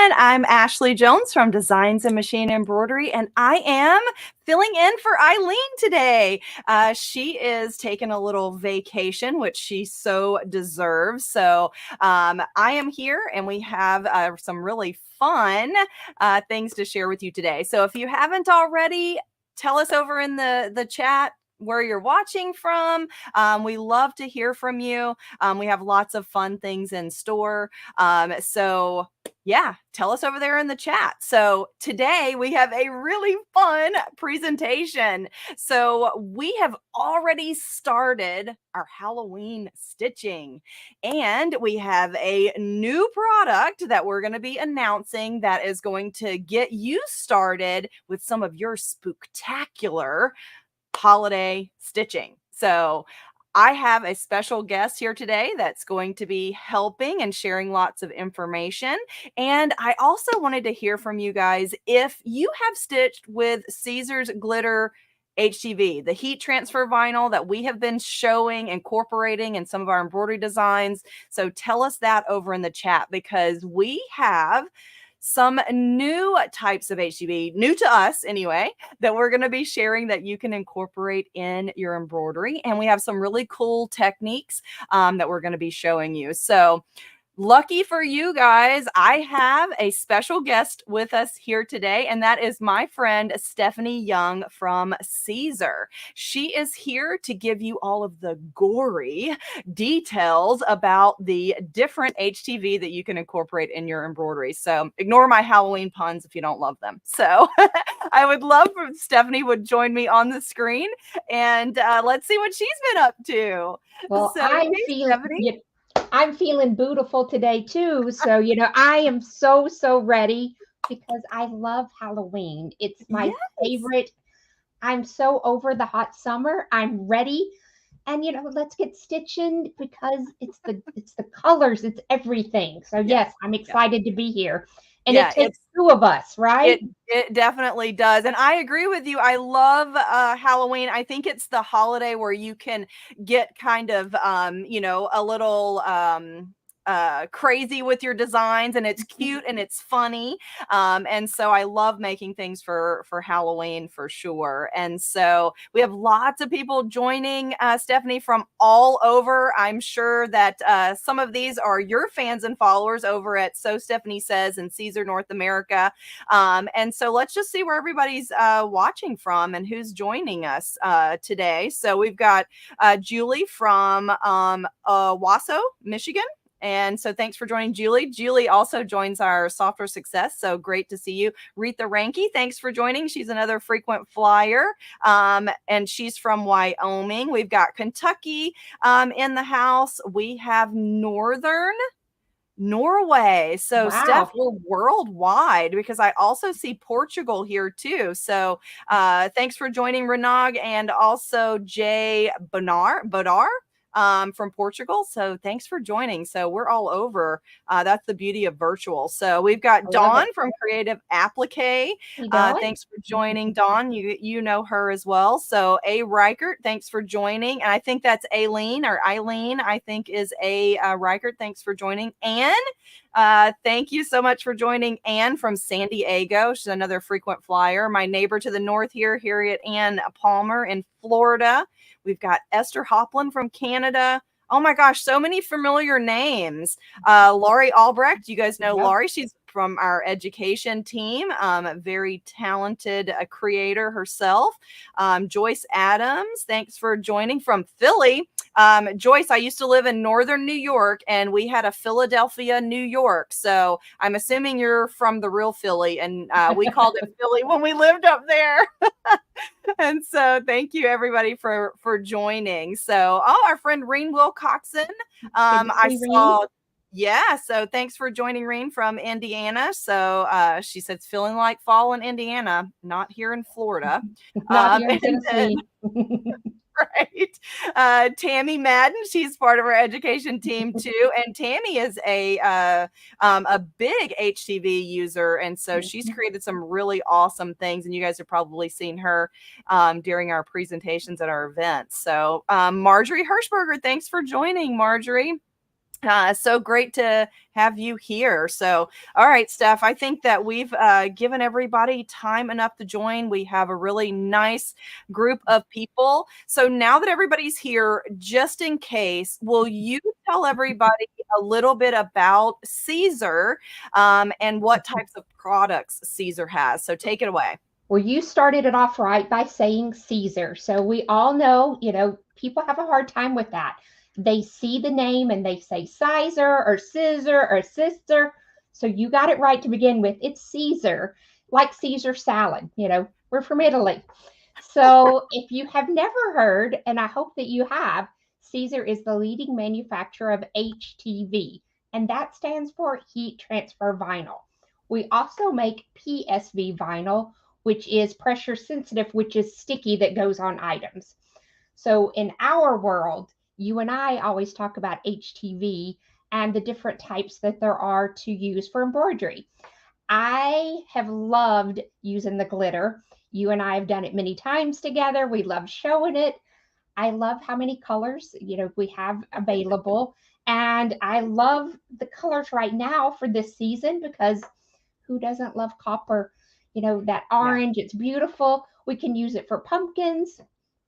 I'm Ashley Jones from Designs and Machine Embroidery, and I am filling in for Eileen today. She is taking a little vacation, which she so deserves. So I am here, and we have some really fun things to share with you today. So if you haven't already, tell us over in the chat where you're watching from. We love to hear from you. We have lots of fun things in store. So yeah, tell us over there in the chat. So today we have a really fun presentation. So we have already started our Halloween stitching, and we have a new product that we're going to be announcing that is going to get you started with some of your spooktacular holiday stitching. So I have a special guest here today that's going to be helping and sharing lots of information. And I also wanted to hear from you guys if you have stitched with Siser's glitter HTV, the heat transfer vinyl that we have been showing, incorporating in some of our embroidery designs. So tell us that over in the chat, because we have some new types of HTV, new to us anyway, that we're going to be sharing that you can incorporate in your embroidery. And we have some really cool techniques that we're going to be showing you. So lucky for you guys, I have a special guest with us here today, and that is my friend Stephanie Young from Siser. She is here to give you all of the gory details about the different HTV that you can incorporate in your embroidery. So ignore my Halloween puns if you don't love them. So I would love if Stephanie would join me on the screen, and let's see what she's been up to. Well, So, hey, Stephanie. I'm feeling beautiful today too. So, I am so ready because I love Halloween. It's my Yes. favorite. I'm so over the hot summer. I'm ready. And let's get stitching because it's the colors, it's everything. So Yeah. yes, I'm excited to be here. And it Yeah, takes two of us, right? it definitely does. And I agree with you. I love Halloween. I think it's the holiday where you can get kind of a little crazy with your designs, and it's cute and it's funny. And so I love making things for Halloween for sure. And so we have lots of people joining, Stephanie, from all over. I'm sure that some of these are your fans and followers over at So Stephanie Says and Siser North America. And so let's just see where everybody's watching from and who's joining us today. So we've got Julie from Wasso, Michigan. And so thanks for joining, Julie. Julie also joins our Software Success. So great to see you. Retha Ranke, thanks for joining. She's another frequent flyer. And she's from Wyoming. We've got Kentucky in the house. We have Northern Norway. So Steph, Wow. we're worldwide, because I also see Portugal here too. So thanks for joining, Renag, and also Jay Bodar from Portugal. So thanks for joining. So we're all over. That's the beauty of virtual. So we've got I love Dawn it. from Creative Applique. You doing? Thanks for joining, Dawn. You know her as well. So A. Reichert, thanks for joining. And I think that's Aileen, or Eileen, I think is A. Reichert. Thanks for joining. Anne, thank you so much for joining. Anne from San Diego. She's another frequent flyer. My neighbor to the north here, Harriet Ann Palmer in Florida. We've got Esther Hopland from Canada. Oh my gosh, so many familiar names. Laurie Albrecht, you guys know Yep. Laurie. She's from our education team, a very talented creator herself. Joyce Adams, thanks for joining from Philly. Joyce, I used to live in northern New York, and we had a Philadelphia, New York. So I'm assuming you're from the real Philly, and we called it Philly when we lived up there. And so thank you everybody for joining. So our friend Reen Wilcoxon, I saw. Yeah, so thanks for joining, Reen from Indiana. So she said it's feeling like fall in Indiana, not here in Florida. Not here in Tennessee. Right. Tammy Madden, she's part of our education team too. And Tammy is a big HTV user. And so she's created some really awesome things. And you guys have probably seen her during our presentations at our events. So Marjorie Hirschberger, thanks for joining, Marjorie. So great to have you here. So, all right, Steph, I think that we've given everybody time enough to join. We have a really nice group of people. So now that everybody's here, just in case, will you tell everybody a little bit about Siser and what types of products Siser has? So take it away. Well, you started it off right by saying Caesar. So we all know, people have a hard time with that. They see the name and they say Sizer or Scissor or Sister. So you got it right to begin with. It's Caesar, like Caesar salad. We're from Italy. So if you have never heard, and I hope that you have, Caesar is the leading manufacturer of HTV, and that stands for heat transfer vinyl. We also make PSV vinyl, which is pressure sensitive, which is sticky that goes on items. So in our world, you and I always talk about HTV and the different types that there are to use for embroidery. I have loved using the glitter. You and I have done it many times together. We love showing it. I love how many colors, we have available. And I love the colors right now for this season because who doesn't love copper? That Yeah. orange, it's beautiful. We can use it for pumpkins.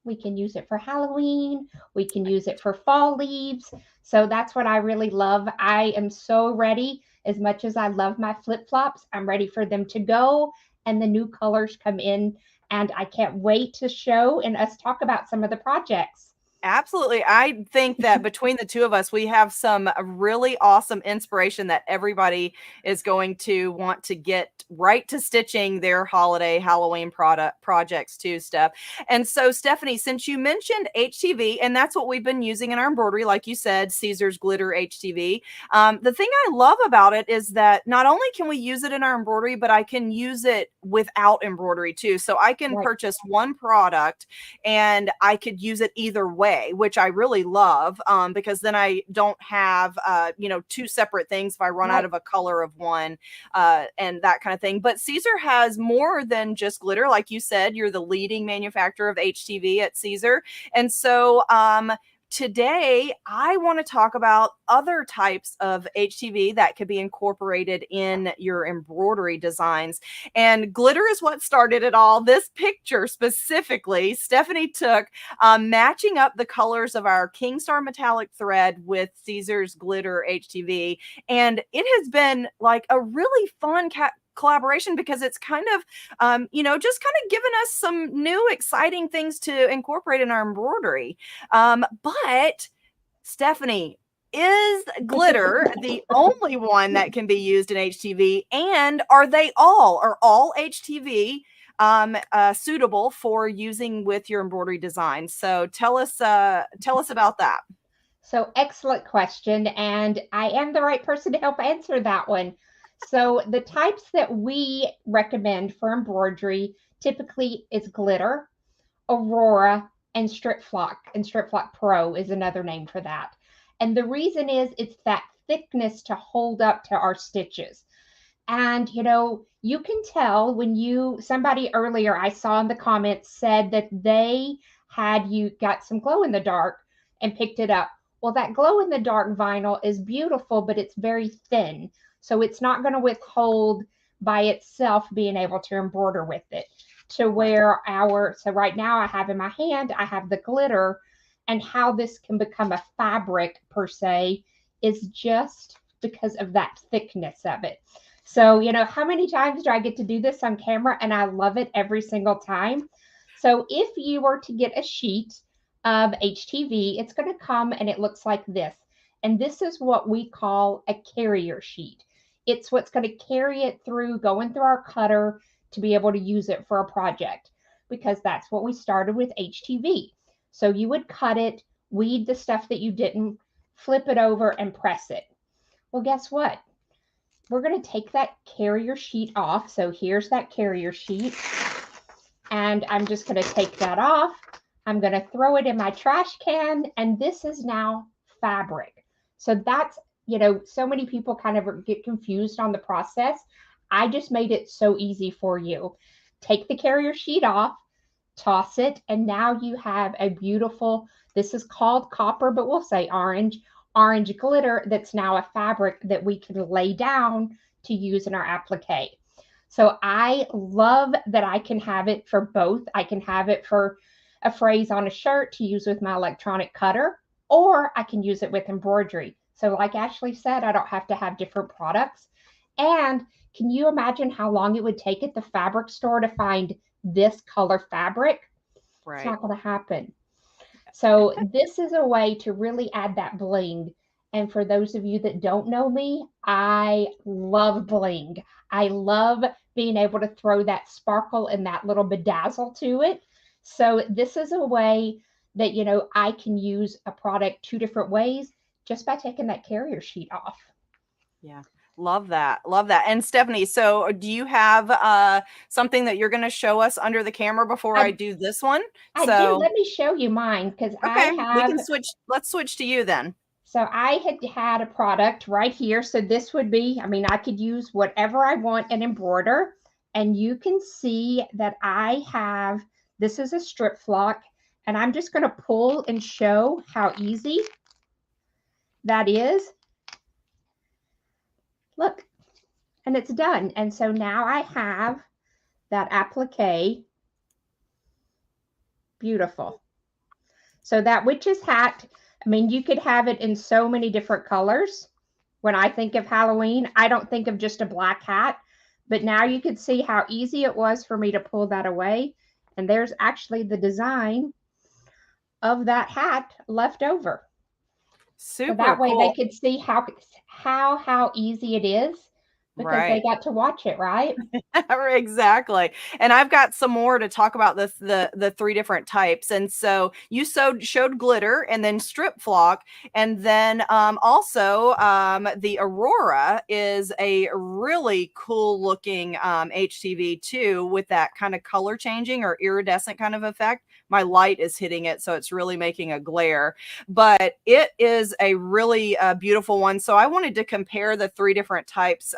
We can use it for Halloween. We can use it for fall leaves. So that's what I really love. I am so ready. As much as I love my flip flops, I'm ready for them to go and the new colors come in. And I can't wait to show and us talk about some of the projects. Absolutely. I think that between the two of us, we have some really awesome inspiration that everybody is going to want to get right to stitching their holiday Halloween product projects too, Steph. And so, Stephanie, since you mentioned HTV, and that's what we've been using in our embroidery, like you said, Caesar's Glitter HTV. The thing I love about it is that not only can we use it in our embroidery, but I can use it without embroidery too. So I can Right, purchase one product and I could use it either way, which I really love because then I don't have, two separate things if I run out right. of a color of one and that kind of thing. But Caesar has more than just glitter. Like you said, you're the leading manufacturer of HTV at Caesar. And so, today, I want to talk about other types of HTV that could be incorporated in your embroidery designs. And glitter is what started it all. This picture specifically, Stephanie took matching up the colors of our Kingstar metallic thread with Caesar's glitter HTV. And it has been like a really fun collaboration because it's kind of just kind of given us some new exciting things to incorporate in our embroidery. But Stephanie, is glitter the only one that can be used in HTV? And are all HTV suitable for using with your embroidery design? So tell us about that. So, excellent question. And I am the right person to help answer that one. So, the types that we recommend for embroidery typically is glitter, Aurora, and Strip Flock. And Strip Flock Pro is another name for that. And the reason is it's that thickness to hold up to our stitches. And you can tell when somebody earlier I saw in the comments said that they had you got some glow in the dark and picked it up. Well, that glow in the dark vinyl is beautiful, but it's very thin. So it's not going to withhold by itself being able to embroider with it. To Right. where so right now I have in my hand, I have the glitter, and how this can become a fabric per se is just because of that thickness of it. So, how many times do I get to do this on camera? And I love it every single time. So, if you were to get a sheet of HTV, it's going to come and it looks like this. And this is what we call a carrier sheet. It's what's going to carry it through, going through our cutter to be able to use it for a project, because that's what we started with HTV. So, you would cut it, weed the stuff that you didn't, flip it over, and press it. Well, guess what? We're going to take that carrier sheet off. So here's that carrier sheet. And I'm just going to take that off. I'm going to throw it in my trash can. And this is now fabric. So that's, so many people kind of get confused on the process. I just made it so easy for you. Take the carrier sheet off, toss it, and now you have a beautiful, this is called copper, but we'll say orange, orange glitter that's now a fabric that we can lay down to use in our applique. So I love that I can have it for both. I can have it for a phrase on a shirt to use with my electronic cutter, or I can use it with embroidery. So like Ashley said, I don't have to have different products. And can you imagine how long it would take at the fabric store to find this color fabric? Right. It's not going to happen. So this is a way to really add that bling. And for those of you that don't know me, I love bling. I love being able to throw that sparkle and that little bedazzle to it. So this is a way that, you know, I can use a product 2 different ways just by taking that carrier sheet off. Yeah. Love that. Love that. And Stephanie, so do you have something that you're going to show us under the camera before I do this one? I do. Let me show you mine because I Okay, we have. can switch. Let's switch to you then. So I had a product right here. So this would be, I mean, I could use whatever I want and embroider. And you can see that I have, this is a strip flock. And I'm just going to pull and show how easy that is. Look, and it's done. And so now I have that applique. Beautiful. So that witch's hat, I mean, you could have it in so many different colors. When I think of Halloween, I don't think of just a black hat, but now you can see how easy it was for me to pull that away. And there's actually the design of that hat left over. Super so that way cool. they could see how easy it is because they got to watch it, right? Exactly. And I've got some more to talk about the 3 different types. And so you showed glitter and then strip flock. And then also the Aurora is a really cool looking HTV too, with that kind of color changing or iridescent kind of effect. My light is hitting it, so it's really making a glare, but it is a really beautiful one. So I wanted to compare the 3 different types,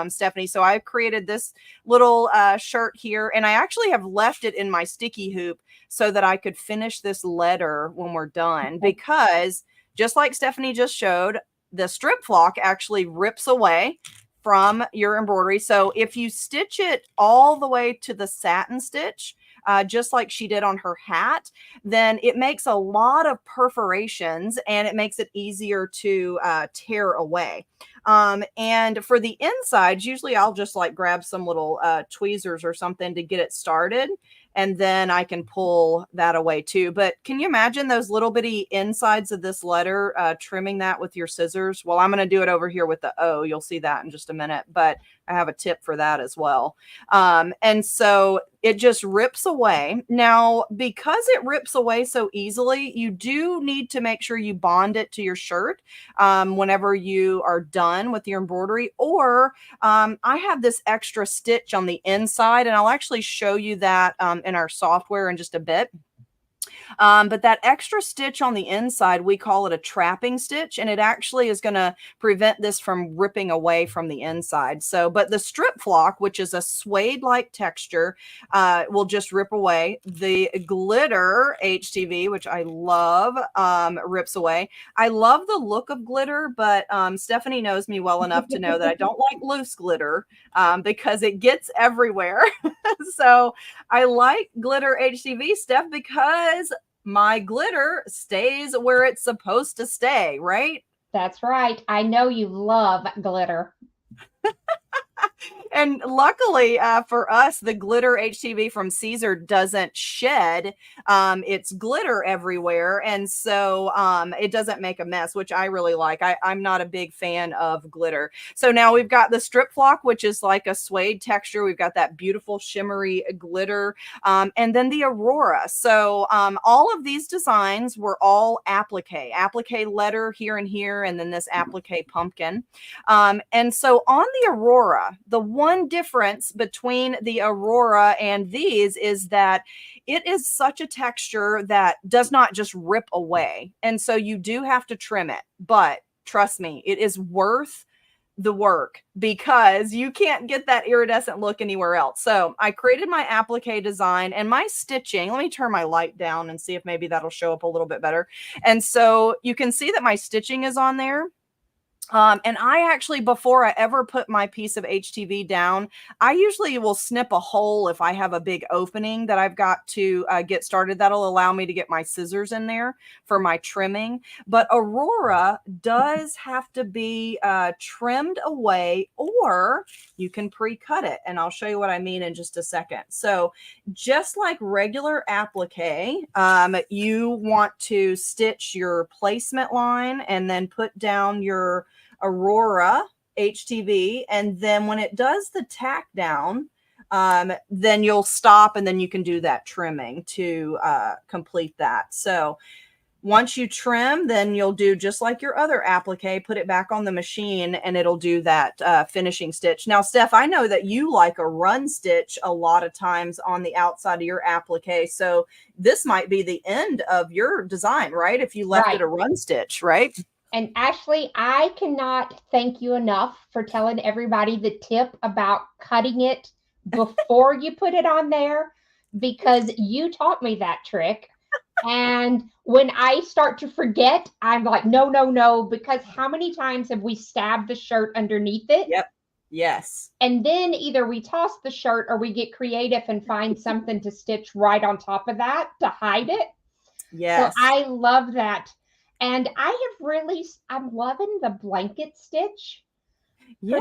Stephanie. So I've created this little shirt here, and I actually have left it in my sticky hoop so that I could finish this letter when we're done, because just like Stephanie just showed, the strip flock actually rips away from your embroidery. So if you stitch it all the way to the satin stitch, just like she did on her hat, then it makes a lot of perforations and it makes it easier to tear away. And for the insides, usually I'll just like grab some little tweezers or something to get it started, and then I can pull that away too. But can you imagine those little bitty insides of this letter, trimming that with your scissors? Well, I'm going to do it over here with the O. You'll see that in just a minute, but I have a tip for that as well. And so it just rips away. Now, because it rips away so easily, you do need to make sure you bond it to your shirt whenever you are done with your embroidery. Or I have this extra stitch on the inside, and I'll actually show you that in our software in just a bit. But that extra stitch on the inside, we call it a trapping stitch, and it actually is going to prevent this from ripping away from the inside. So, but the strip flock, which is a suede-like texture, will just rip away. The glitter HTV, which I love, rips away. I love the look of glitter, but Stephanie knows me well enough to know that I don't like loose glitter because it gets everywhere. So I like glitter HTV, Steph, because my glitter stays where it's supposed to stay, right? That's right. I know you love glitter. And luckily for us, the glitter HTV from Siser doesn't shed its glitter everywhere. And so it doesn't make a mess, which I really like. I'm not a big fan of glitter. So now we've got the strip flock, which is like a suede texture. We've got that beautiful shimmery glitter. And then the Aurora. So all of these designs were all applique letter here and here, and then this applique pumpkin. And so on the Aurora, the one difference between the Aurora and these is that it is such a texture that does not just rip away. And so you do have to trim it, but trust me, it is worth the work because you can't get that iridescent look anywhere else. So I created my applique design and my stitching. Let me turn my light down and see if maybe that'll show up a little bit better. And so you can see that my stitching is on there. And I actually, before I ever put my piece of HTV down, I usually will snip a hole if I have a big opening that I've got to get started. That'll allow me to get my scissors in there for my trimming. But Aurora does have to be trimmed away, or you can pre-cut it. And I'll show you what I mean in just a second. So just like regular applique, you want to stitch your placement line and then put down your Aurora HTV, and then when it does the tack down, then you'll stop and then you can do that trimming to complete that. So once you trim, then you'll do just like your other applique, put it back on the machine and it'll do that finishing stitch. Now, Steph, I know that you like a run stitch a lot of times on the outside of your applique. So this might be the end of your design, right? If you left it a run stitch, right? And Ashley, I cannot thank you enough for telling everybody the tip about cutting it before you put it on there, because you taught me that trick. And when I start to forget, I'm like, no, no, no, because how many times have we stabbed the shirt underneath it? Yep. Yes. And then either we toss the shirt or we get creative and find something to stitch right on top of that to hide it. Yes. So I love that. And I'm loving the blanket stitch. Yeah.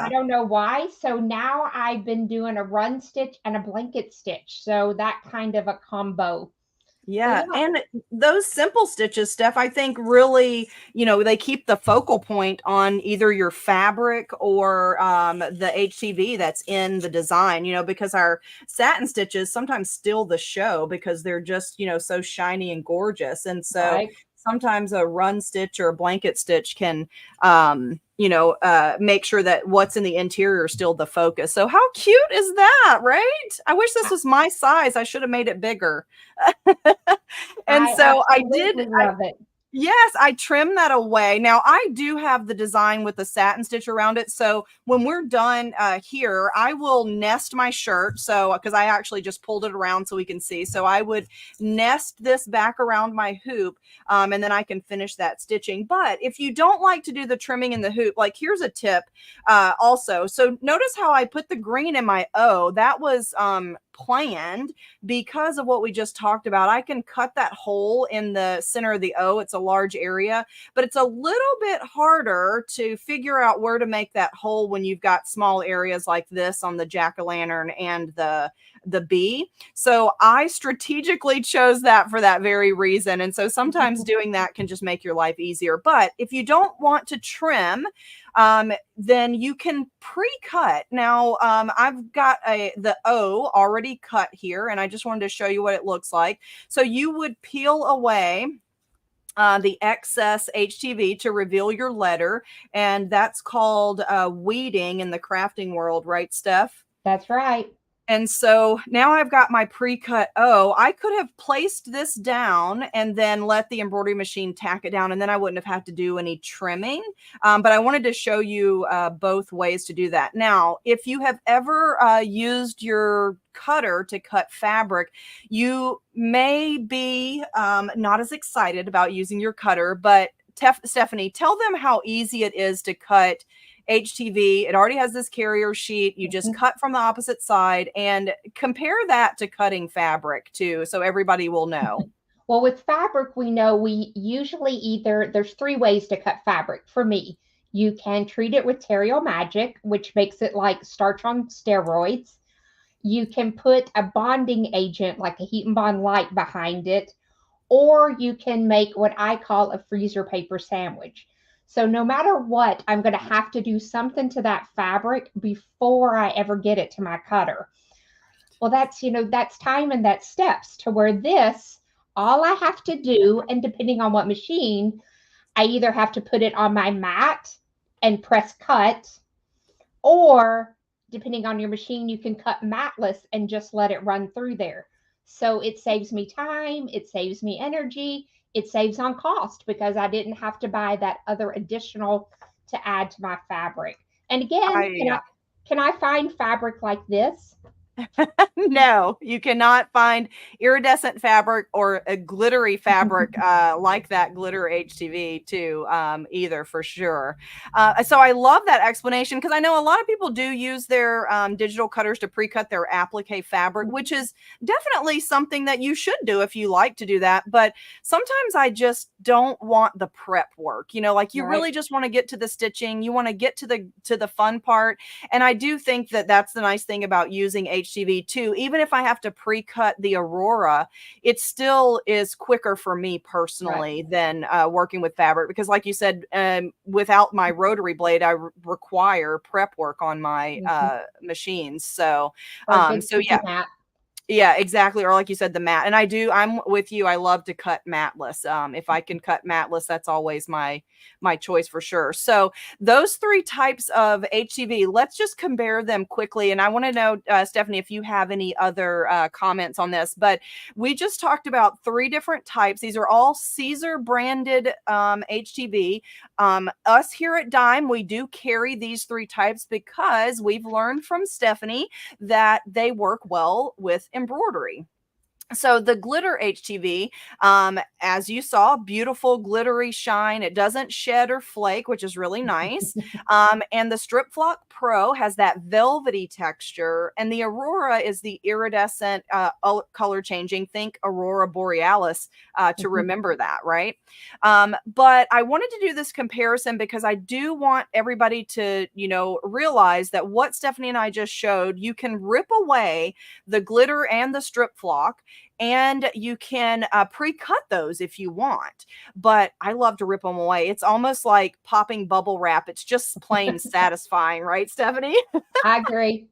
I don't know why. So now I've been doing a run stitch and a blanket stitch. So that kind of a combo. Yeah. And those simple stitches, Steph, I think really, they keep the focal point on either your fabric or the HTV that's in the design, because our satin stitches sometimes steal the show because they're just, so shiny and gorgeous. And so sometimes a run stitch or a blanket stitch can, make sure that what's in the interior is still the focus. So how cute is that, right? I wish this was my size. I should have made it bigger. And so I did love it. Yes, I trimmed that away. Now I do have the design with the satin stitch around it. So when we're done here, I will nest my shirt. So, because I actually just pulled it around so we can see. So I would nest this back around my hoop and then I can finish that stitching. But if you don't like to do the trimming in the hoop, like here's a tip also. So notice how I put the green in my O. That was planned because of what we just talked about. I can cut that hole in the center of the O. It's a large area, but it's a little bit harder to figure out where to make that hole when you've got small areas like this on the jack-o'-lantern and the bee. So I strategically chose that for that very reason. And so sometimes doing that can just make your life easier. But if you don't want to trim, then you can pre-cut. Now, I've got the O already cut here, and I just wanted to show you what it looks like. So you would peel away the excess HTV to reveal your letter, and that's called weeding in the crafting world, right, Steph? That's right. And so now I've got my pre-cut O. I could have placed this down and then let the embroidery machine tack it down, and then I wouldn't have had to do any trimming. But I wanted to show you both ways to do that. Now, if you have ever used your cutter to cut fabric, you may be not as excited about using your cutter, but Stephanie, tell them how easy it is to cut HTV. It already has this carrier sheet. You just cut from the opposite side, and compare that to cutting fabric too, so everybody will know. Well, with fabric, we know we usually there's 3 ways to cut fabric for me. You can treat it with Terrio Magic, which makes it like starch on steroids. You can put a bonding agent like a heat and bond light behind it, or you can make what I call a freezer paper sandwich. So no matter what, I'm going to have to do something to that fabric before I ever get it to my cutter. Well, that's time and that's steps to where this, all I have to do, and depending on what machine, I either have to put it on my mat and press cut, or depending on your machine, you can cut matless and just let it run through there. So it saves me time, it saves me energy, it saves on cost because I didn't have to buy that other additional to add to my fabric. And again, Yeah. can I find fabric like this? No, you cannot find iridescent fabric or a glittery fabric like that glitter HTV too, either for sure. So I love that explanation because I know a lot of people do use their digital cutters to pre-cut their applique fabric, which is definitely something that you should do if you like to do that. But sometimes I just don't want the prep work. You know, like you Right. really just want to get to the stitching, you want to get to the fun part. And I do think that that's the nice thing about using HTV too. Even if I have to pre-cut the Aurora, it still is quicker for me Right. personally than working with fabric because, like you said, without my rotary blade, I require prep work on my Mhm. machines. So, Or a good so sticky yeah, mat. yeah, exactly. Or like you said, the mat. And I'm with you. I love to cut matless. If I can cut matless, that's always my choice for sure. So those three types of HCV, let's just compare them quickly. And I want to know, Stephanie, if you have any other comments on this. But we just talked about three different types. These are all Siser branded HTV. Us here at Dime, we do carry these three types because we've learned from Stephanie that they work well with embroidery. So the glitter HTV, as you saw, beautiful glittery shine. It doesn't shed or flake, which is really nice. And the Strip Flock Pro has that velvety texture, and the Aurora is the iridescent color changing. Think Aurora Borealis to Mhm. remember that, right? But I wanted to do this comparison because I do want everybody to, realize that what Stephanie and I just showed, you can rip away the glitter and the Strip Flock and you can pre-cut those if you want. But I love to rip them away. It's almost like popping bubble wrap. It's just plain satisfying, right, Stephanie? I agree.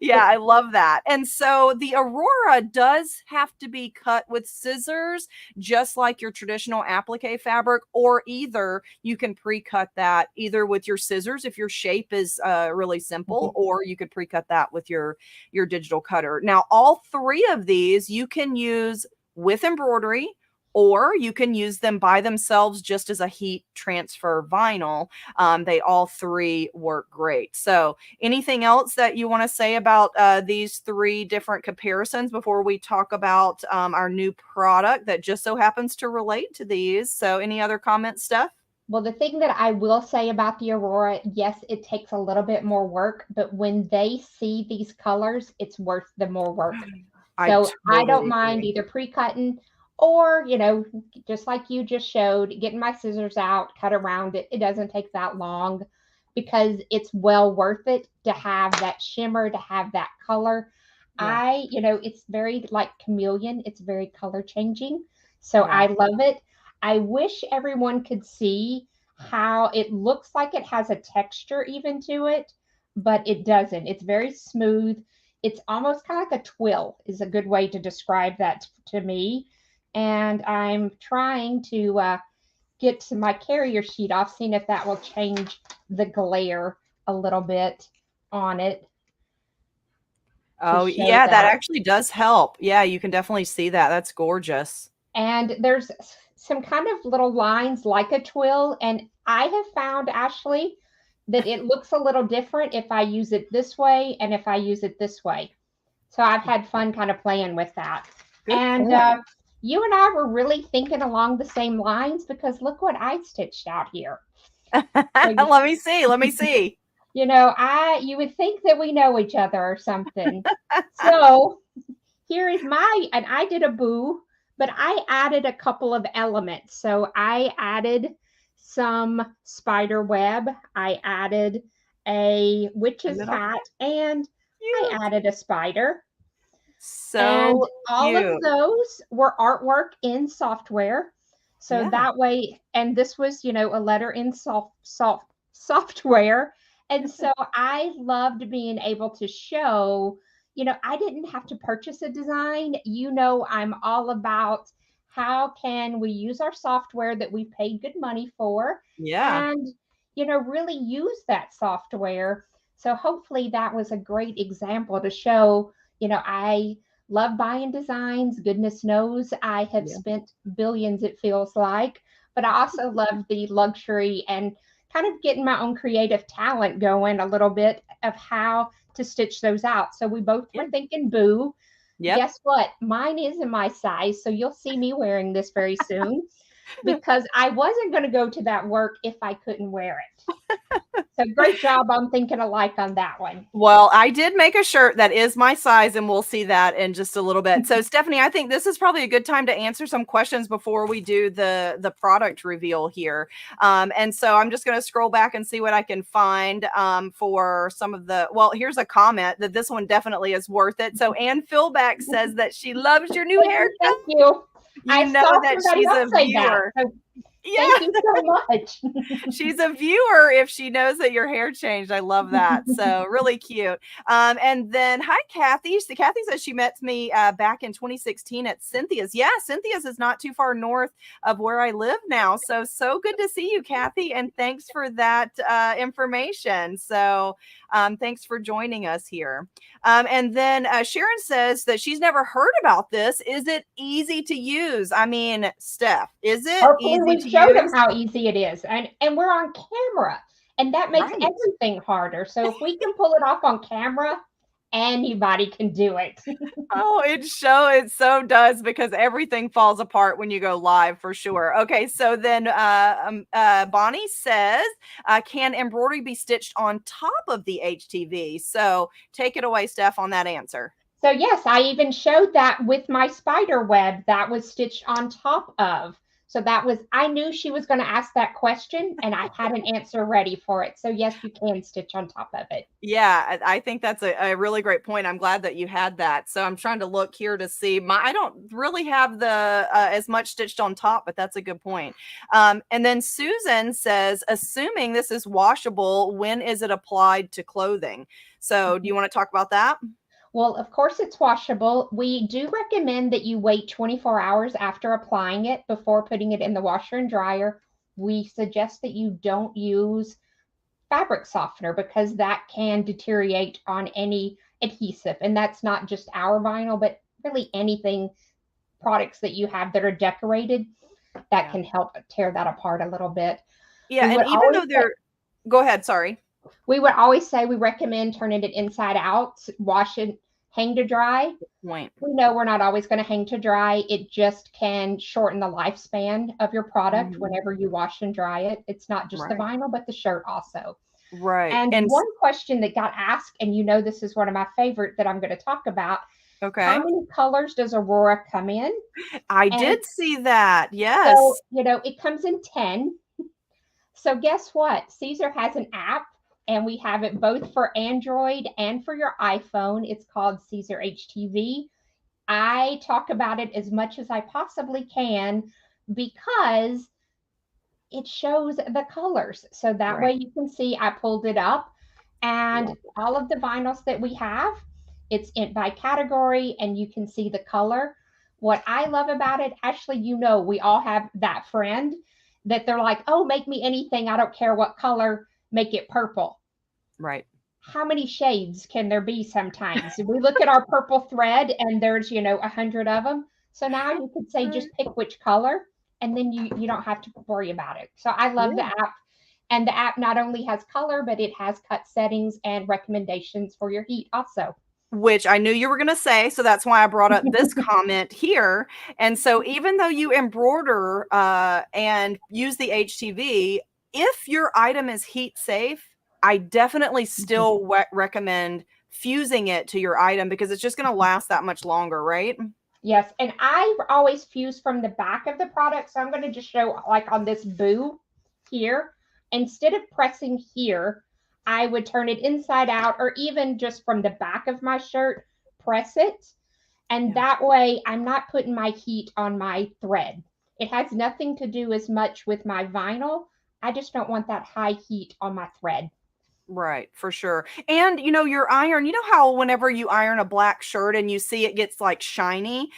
Yeah, I love that. And so the Aurora does have to be cut with scissors, just like your traditional applique fabric, or either you can pre-cut that either with your scissors if your shape is really simple, Mhm. or you could pre-cut that with your digital cutter. Now, all three of these you can use with embroidery, or you can use them by themselves just as a heat transfer vinyl. They all three work great. So anything else that you want to say about these three different comparisons before we talk about our new product that just so happens to relate to these? So, any other comments, Steph? Well, the thing that I will say about the Aurora, yes, it takes a little bit more work, but when they see these colors, it's worth the more work. I So I don't totally mind agree. either pre-cutting or, just like you just showed, getting my scissors out, cut around it. It doesn't take that long because it's well worth it to have that shimmer, to have that color. Yeah, It's very like chameleon, it's very color changing. So yeah, I love it. I wish everyone could see how it looks like it has a texture even to it, but it doesn't. It's very smooth. It's almost kind of like a twill, is a good way to describe that to me. And I'm trying to get to my carrier sheet off, seeing if that will change the glare a little bit on it to Oh, show yeah, that that. actually does help. Yeah, you can definitely see that. That's gorgeous. And there's some kind of little lines like a twill. And I have found, Ashley, that it looks a little different if I use it this way and if I use it this way. So I've had fun kind of playing with that. Good And point. you and I were really thinking along the same lines because look what I stitched out here. So Let me see. Let me see. I you would think that we know each other or something. So here is and I did a boo, but I added a couple of elements. So I added some spider web, I added a A witch's little hat, and I cute. added a spider. And So all of cute. those were artwork in software. So Yeah. that way, and this was, a letter in software. And so I loved being able to show, I didn't have to purchase a design. I'm all about how can we use our software that we paid good money for Yeah. and, really use that software. So hopefully that was a great example to show, I love buying designs. Goodness knows I have Yeah. spent billions, it feels like. But I also love the luxury and kind of getting my own creative talent going a little bit of how to stitch those out. So we both were thinking BOO. Yep. Guess what? Mine is in my size, so you'll see me wearing this very soon because I wasn't going to go to that work if I couldn't wear it. So great job on thinking alike on that one. Well, I did make a shirt that is my size, and we'll see that in just a little bit. So, Stephanie, I think this is probably a good time to answer some questions before we do the product reveal here. And so I'm just going to scroll back and see what I can find for some of the. Well, here's a comment that this one definitely is worth it. So Ann Philback says that she loves your new haircut. Thank you. You know that she's a viewer. That, so thank you so much. She's a viewer if she knows that your hair changed. I love that. So really cute. And then, hi, Kathy. Kathy says she met me back in 2016 at Cynthia's. Yeah, Cynthia's is not too far north of where I live now. So good to see you, Kathy. And thanks for that information. So thanks for joining us here. And then Sharon says that she's never heard about this. Is it easy to use? I mean, Steph, is it easy to show use? them how easy it is, and we're on camera, and that makes everything harder. So if we can pull it off on camera, anybody can do it. Oh, it so does, because everything falls apart when you go live for sure. Okay, so then Bonnie says, can embroidery be stitched on top of the HTV? So take it away, Steph, on that answer. So yes, I even showed that with my spider web that was stitched on top of. So that was, I knew she was going to ask that question, and I had an answer ready for it. So yes, you can stitch on top of it. Yeah, I think that's a really great point. I'm glad that you had that. So I'm trying to look here to see I don't really have the as much stitched on top, but that's a good point. And then Susan says, assuming this is washable, when is it applied to clothing? So do you want to talk about that? Well, of course it's washable. We do recommend that you wait 24 hours after applying it before putting it in the washer and dryer. We suggest that you don't use fabric softener because that can deteriorate on any adhesive. And that's not just our vinyl, but really anything, products that you have that are decorated, that can help tear that apart a little bit. Yeah, and even though go ahead, sorry. We would always say we recommend turning it inside out, wash it, hang to dry. Point. We know we're not always going to hang to dry. It just can shorten the lifespan of your product whenever you wash and dry it. It's not just the vinyl, but the shirt also. Right. And one question that got asked, and you know this is one of my favorite that I'm going to talk about. Okay. How many colors does Aurora come in? I did see that. Yes. So, it comes in 10. So guess what? Siser has an app, and we have it both for Android and for your iPhone. It's called Siser HTV. I talk about it as much as I possibly can because it shows the colors. So that way you can see, I pulled it up, and all of the vinyls that we have, it's in by category, and you can see the color. What I love about it, Ashley, we all have that friend that they're like, oh, make me anything. I don't care what color, make it purple. Right. How many shades can there be sometimes? We look at our purple thread and there's, 100 of them. So now you could say, just pick which color, and then you don't have to worry about it. So I love the app. And the app not only has color, but it has cut settings and recommendations for your heat also. Which I knew you were going to say. So that's why I brought up this comment here. And so even though you embroider and use the HTV, if your item is heat safe, I definitely still recommend fusing it to your item because it's just going to last that much longer, right? Yes. And I always fuse from the back of the product. So I'm going to just show, like on this BOO here, instead of pressing here, I would turn it inside out, or even just from the back of my shirt, press it. And that way I'm not putting my heat on my thread. It has nothing to do as much with my vinyl. I just don't want that high heat on my thread. Right, for sure. And your iron, how whenever you iron a black shirt and you see it gets like shiny,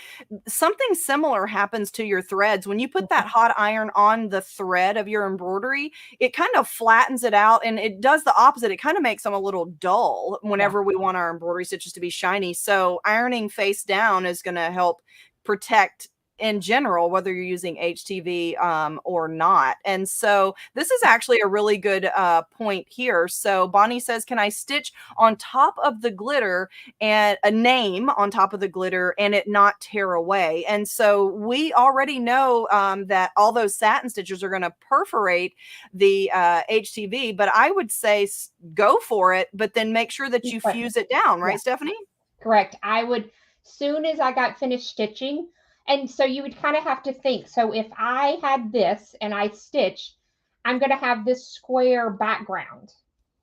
something similar happens to your threads. When you put that hot iron on the thread of your embroidery, it kind of flattens it out, and it does the opposite. It kind of makes them a little dull whenever we want our embroidery stitches to be shiny. So ironing face down is going to help protect in general, whether you're using HTV or not. And so this is actually a really good point here. So Bonnie says, can I stitch on top of the glitter and a name on top of the glitter and it not tear away? And so we already know that all those satin stitches are going to perforate the HTV, but I would say go for it, but then make sure that you fuse it down, right, Stephanie? Correct. I would, soon as I got finished stitching, and so you would kind of have to think. So if I had this and I stitched, I'm going to have this square background.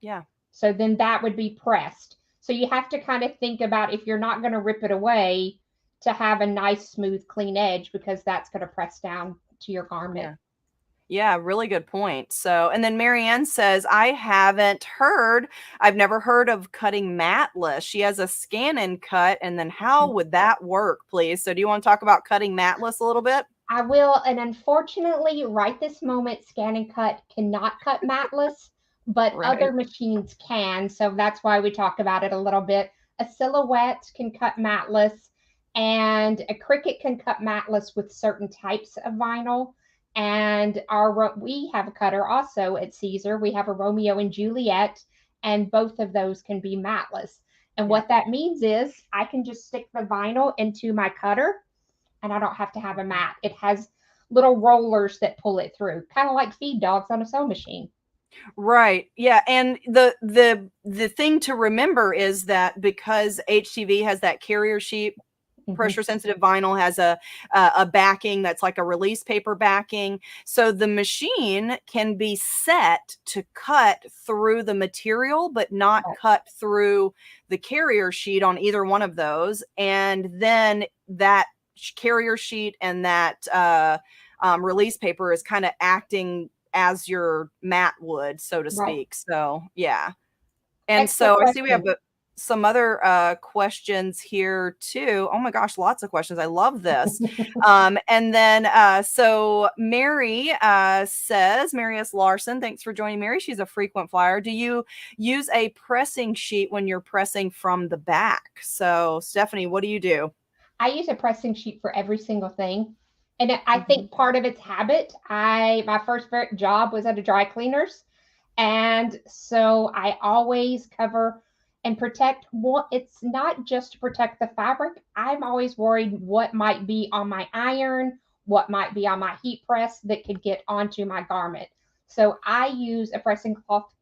Yeah. So then that would be pressed. So you have to kind of think about, if you're not going to rip it away, to have a nice, smooth, clean edge, because that's going to press down to your garment. Yeah. Yeah, really good point. So, and then Marianne says, I've never heard of cutting matless. She has a scan and cut. And then how would that work, please? So do you want to talk about cutting matless a little bit? I will. And unfortunately, right this moment, Scan and Cut cannot cut matless, but other machines can. So that's why we talk about it a little bit. A Silhouette can cut matless, and a Cricut can cut matless with certain types of vinyl. And we have a cutter also at Siser. We have a Romeo and Juliet, and both of those can be matless. And what that means is I can just stick the vinyl into my cutter, and I don't have to have a mat. It has little rollers that pull it through, kind of like feed dogs on a sewing machine. Right. Yeah. And the thing to remember is that because HTV has that carrier sheet, pressure sensitive vinyl has a backing that's like a release paper backing. So the machine can be set to cut through the material, but not cut through the carrier sheet on either one of those. And then that carrier sheet and that release paper is kind of acting as your mat would, so to speak. So yeah. And so I see we have some other questions here too. Oh my gosh, lots of questions. I love this. And then so Mary says, Mary S. Larson, thanks for joining, Mary. She's a frequent flyer. Do you use a pressing sheet when you're pressing from the back? So Stephanie, what do you do? I use a pressing sheet for every single thing. And I think part of it's habit. My first job was at a dry cleaners. And so I always cover and protect. It's not just to protect the fabric. I'm always worried what might be on my iron, what might be on my heat press that could get onto my garment. So I use a pressing cloth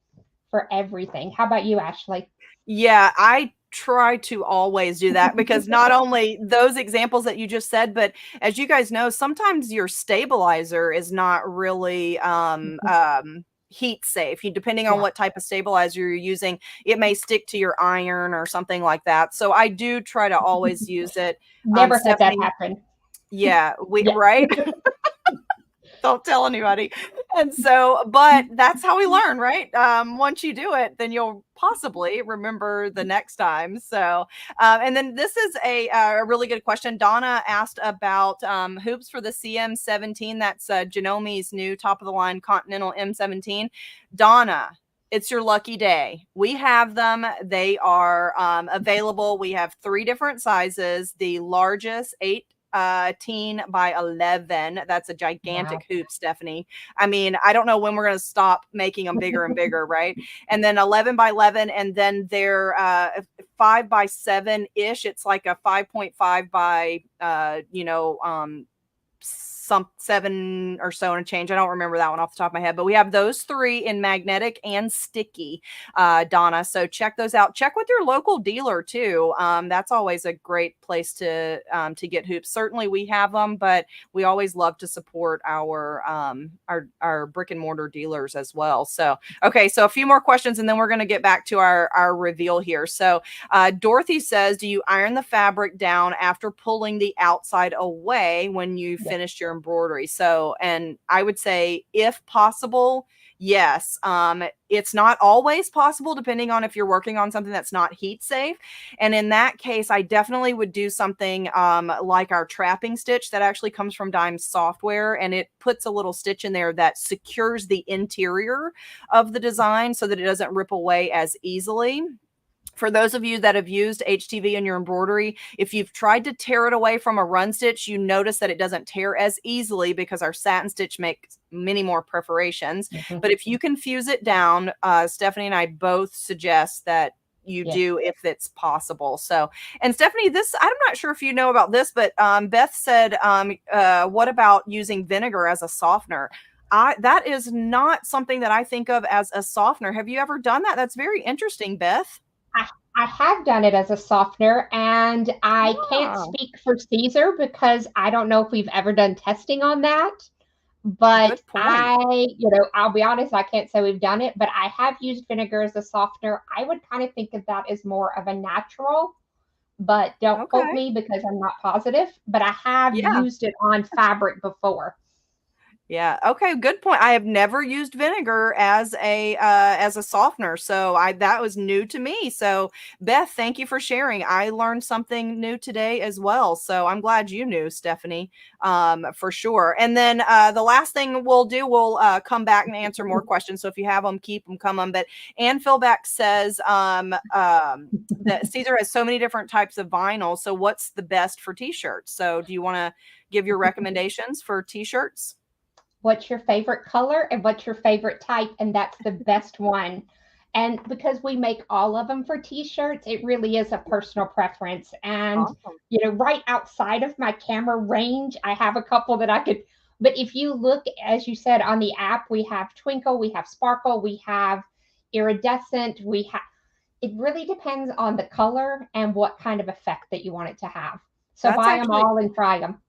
for everything. How about you, Ashley? Yeah, I try to always do that, because not only those examples that you just said, but as you guys know, sometimes your stabilizer is not really heat safe. Depending on what type of stabilizer you're using, it may stick to your iron or something like that. So I do try to always use it. Never had that happen. Yeah, right. Don't tell anybody. And so, but that's how we learn, right? Once you do it, then you'll possibly remember the next time. So, and then this is a really good question. Donna asked about hoops for the CM17. That's Genomi's new top of the line Continental M17. Donna, it's your lucky day. We have them. They are available. We have 3 different sizes. The largest, 18 by 11. That's a gigantic hoop, Stephanie. I mean, I don't know when we're going to stop making them bigger and bigger, right? And then 11 by 11, and then they're 5 by 7 ish. It's like a 5.5 by some 7 or so and a change. I don't remember that one off the top of my head, but we have those 3 in magnetic and sticky, Donna. So check those out. Check with your local dealer too. That's always a great place to get hoops. Certainly we have them, but we always love to support our brick and mortar dealers as well. So, okay. So a few more questions and then we're going to get back to our reveal here. So Dorothy says, do you iron the fabric down after pulling the outside away when you finished your embroidery? So, and I would say if possible, yes. It's not always possible depending on if you're working on something that's not heat safe. And in that case, I definitely would do something like our trapping stitch that actually comes from Dime software. And it puts a little stitch in there that secures the interior of the design so that it doesn't rip away as easily. For those of you that have used HTV in your embroidery, if you've tried to tear it away from a run stitch, you notice that it doesn't tear as easily because our satin stitch makes many more perforations. Mhm. But if you can fuse it down, Stephanie and I both suggest that you Yes. do if it's possible. So, and Stephanie, this, I'm not sure if you know about this, but Beth said, what about using vinegar as a softener? That is not something that I think of as a softener. Have you ever done that? That's very interesting, Beth. I have done it as a softener, and I can't Wow. speak for Siser because I don't know if we've ever done testing on that. But Good point. I'll be honest, I can't say we've done it, but I have used vinegar as a softener. I would kind of think of that as more of a natural, but don't quote Okay. me because I'm not positive. But I have Yeah. used it on fabric before. Yeah. Okay. Good point. I have never used vinegar as a softener, so I that was new to me. So Beth, thank you for sharing. I learned something new today as well. So I'm glad you knew, Stephanie, for sure. And then the last thing we'll do, we'll come back and answer more questions. So if you have them, keep them coming. But Ann Philback says that Caesar has so many different types of vinyl. So what's the best for t-shirts? So do you want to give your recommendations for t-shirts? What's your favorite color and what's your favorite type? And that's the best one. And because we make all of them for t-shirts, it really is a personal preference. And, Awesome. right outside of my camera range, I have a couple that I could. But if you look, as you said, on the app, we have twinkle, we have sparkle, we have iridescent, we have, it really depends on the color and what kind of effect that you want it to have. So That's buy them actually all and try them.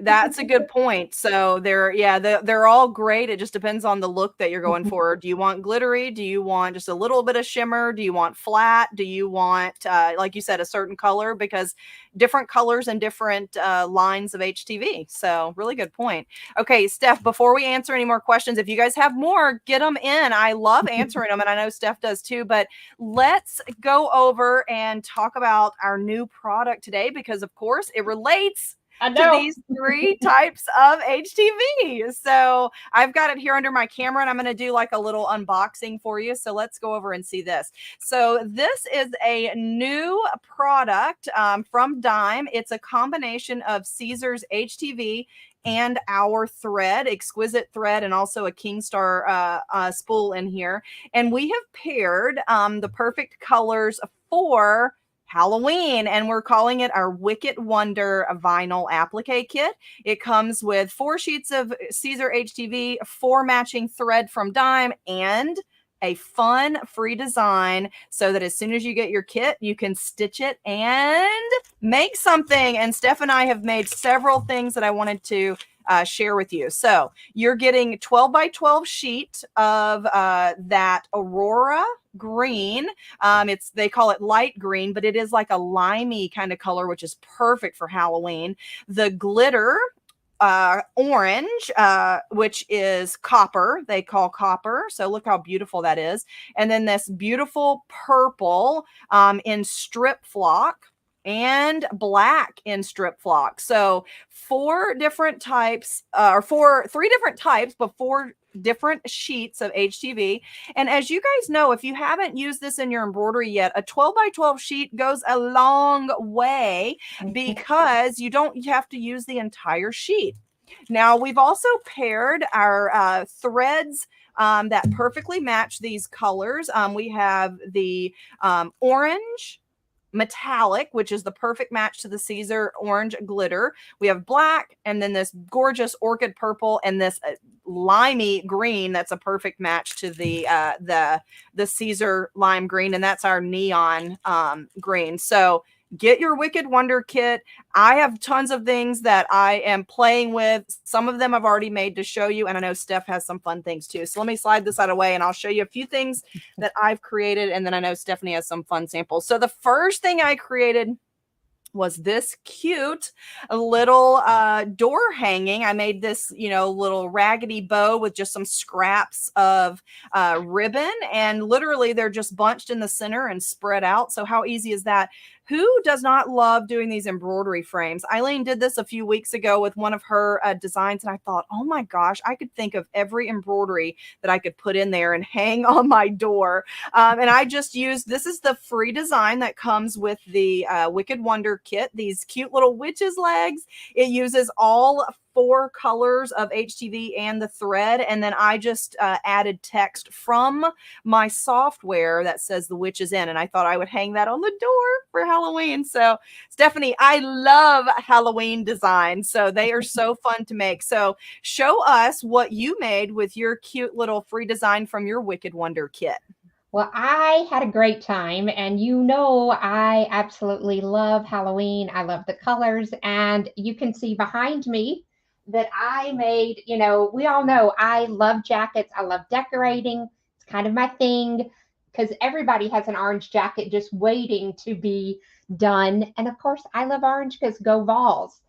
That's a good point. So they're all great. It just depends on the look that you're going for. Do you want glittery? Do you want just a little bit of shimmer? Do you want flat? Do you want, like you said, a certain color? Because different colors and different lines of HTV. So really good point. Okay, Steph, before we answer any more questions, if you guys have more, get them in. I love answering them, and I know Steph does too. But let's go over and talk about our new product today because, of course, it relates I to know. these three types of HTV. So I've got it here under my camera and I'm going to do like a little unboxing for you. So let's go over and see this. So this is a new product from Dime. It's a combination of Siser's HTV and our thread, exquisite thread, and also a Kingstar spool in here. And we have paired the perfect colors for Halloween, and we're calling it our Wicked Wonder vinyl applique kit. It comes with 4 sheets of Siser HTV, 4 matching thread from Dime, and a fun free design so that as soon as you get your kit, you can stitch it and make something. And Steph and I have made several things that I wanted to share with you. So you're getting 12 by 12 sheet of that Aurora green. They call it light green, but it is like a limey kind of color, which is perfect for Halloween. The glitter orange, which is copper, they call copper. So look how beautiful that is. And then this beautiful purple in strip flock and black in strip flock. So 4 different types, or 3 different types, but 4 different sheets of HTV. And as you guys know, if you haven't used this in your embroidery yet, a 12 by 12 sheet goes a long way because you don't have to use the entire sheet. Now, we've also paired our threads that perfectly match these colors. We have the orange metallic, which is the perfect match to the Siser orange glitter. We have black, and then this gorgeous orchid purple, and this limey green. That's a perfect match to the Siser lime green, and that's our neon green. So get your Wicked Wonder kit. I have tons of things that I am playing with. Some of them I've already made to show you, and I know Steph has some fun things too. So let me slide this out of the way, and I'll show you a few things that I've created, and then I know Stephanie has some fun samples. So the first thing I created was this cute little door hanging. I made this, little raggedy bow with just some scraps of ribbon, and literally they're just bunched in the center and spread out. So how easy is that? who does not love doing these embroidery frames? Eileen did this a few weeks ago with one of her designs, and I thought, oh my gosh, I could think of every embroidery that I could put in there and hang on my door. And I just used, this is the free design that comes with the Wicked Wonder kit, these cute little witches legs. It uses all 4 colors of HTV and the thread, and then I just added text from my software that says the witch is in, and I thought I would hang that on the door for Halloween. So Stephanie, I love Halloween designs, so they are so fun to make. So show us what you made with your cute little free design from your Wicked Wonder kit. Well, I had a great time, and I absolutely love Halloween. I love the colors, and you can see behind me that I made, we all know I love jackets. I love decorating. It's kind of my thing because everybody has an orange jacket just waiting to be done. And of course, I love orange because go Vols.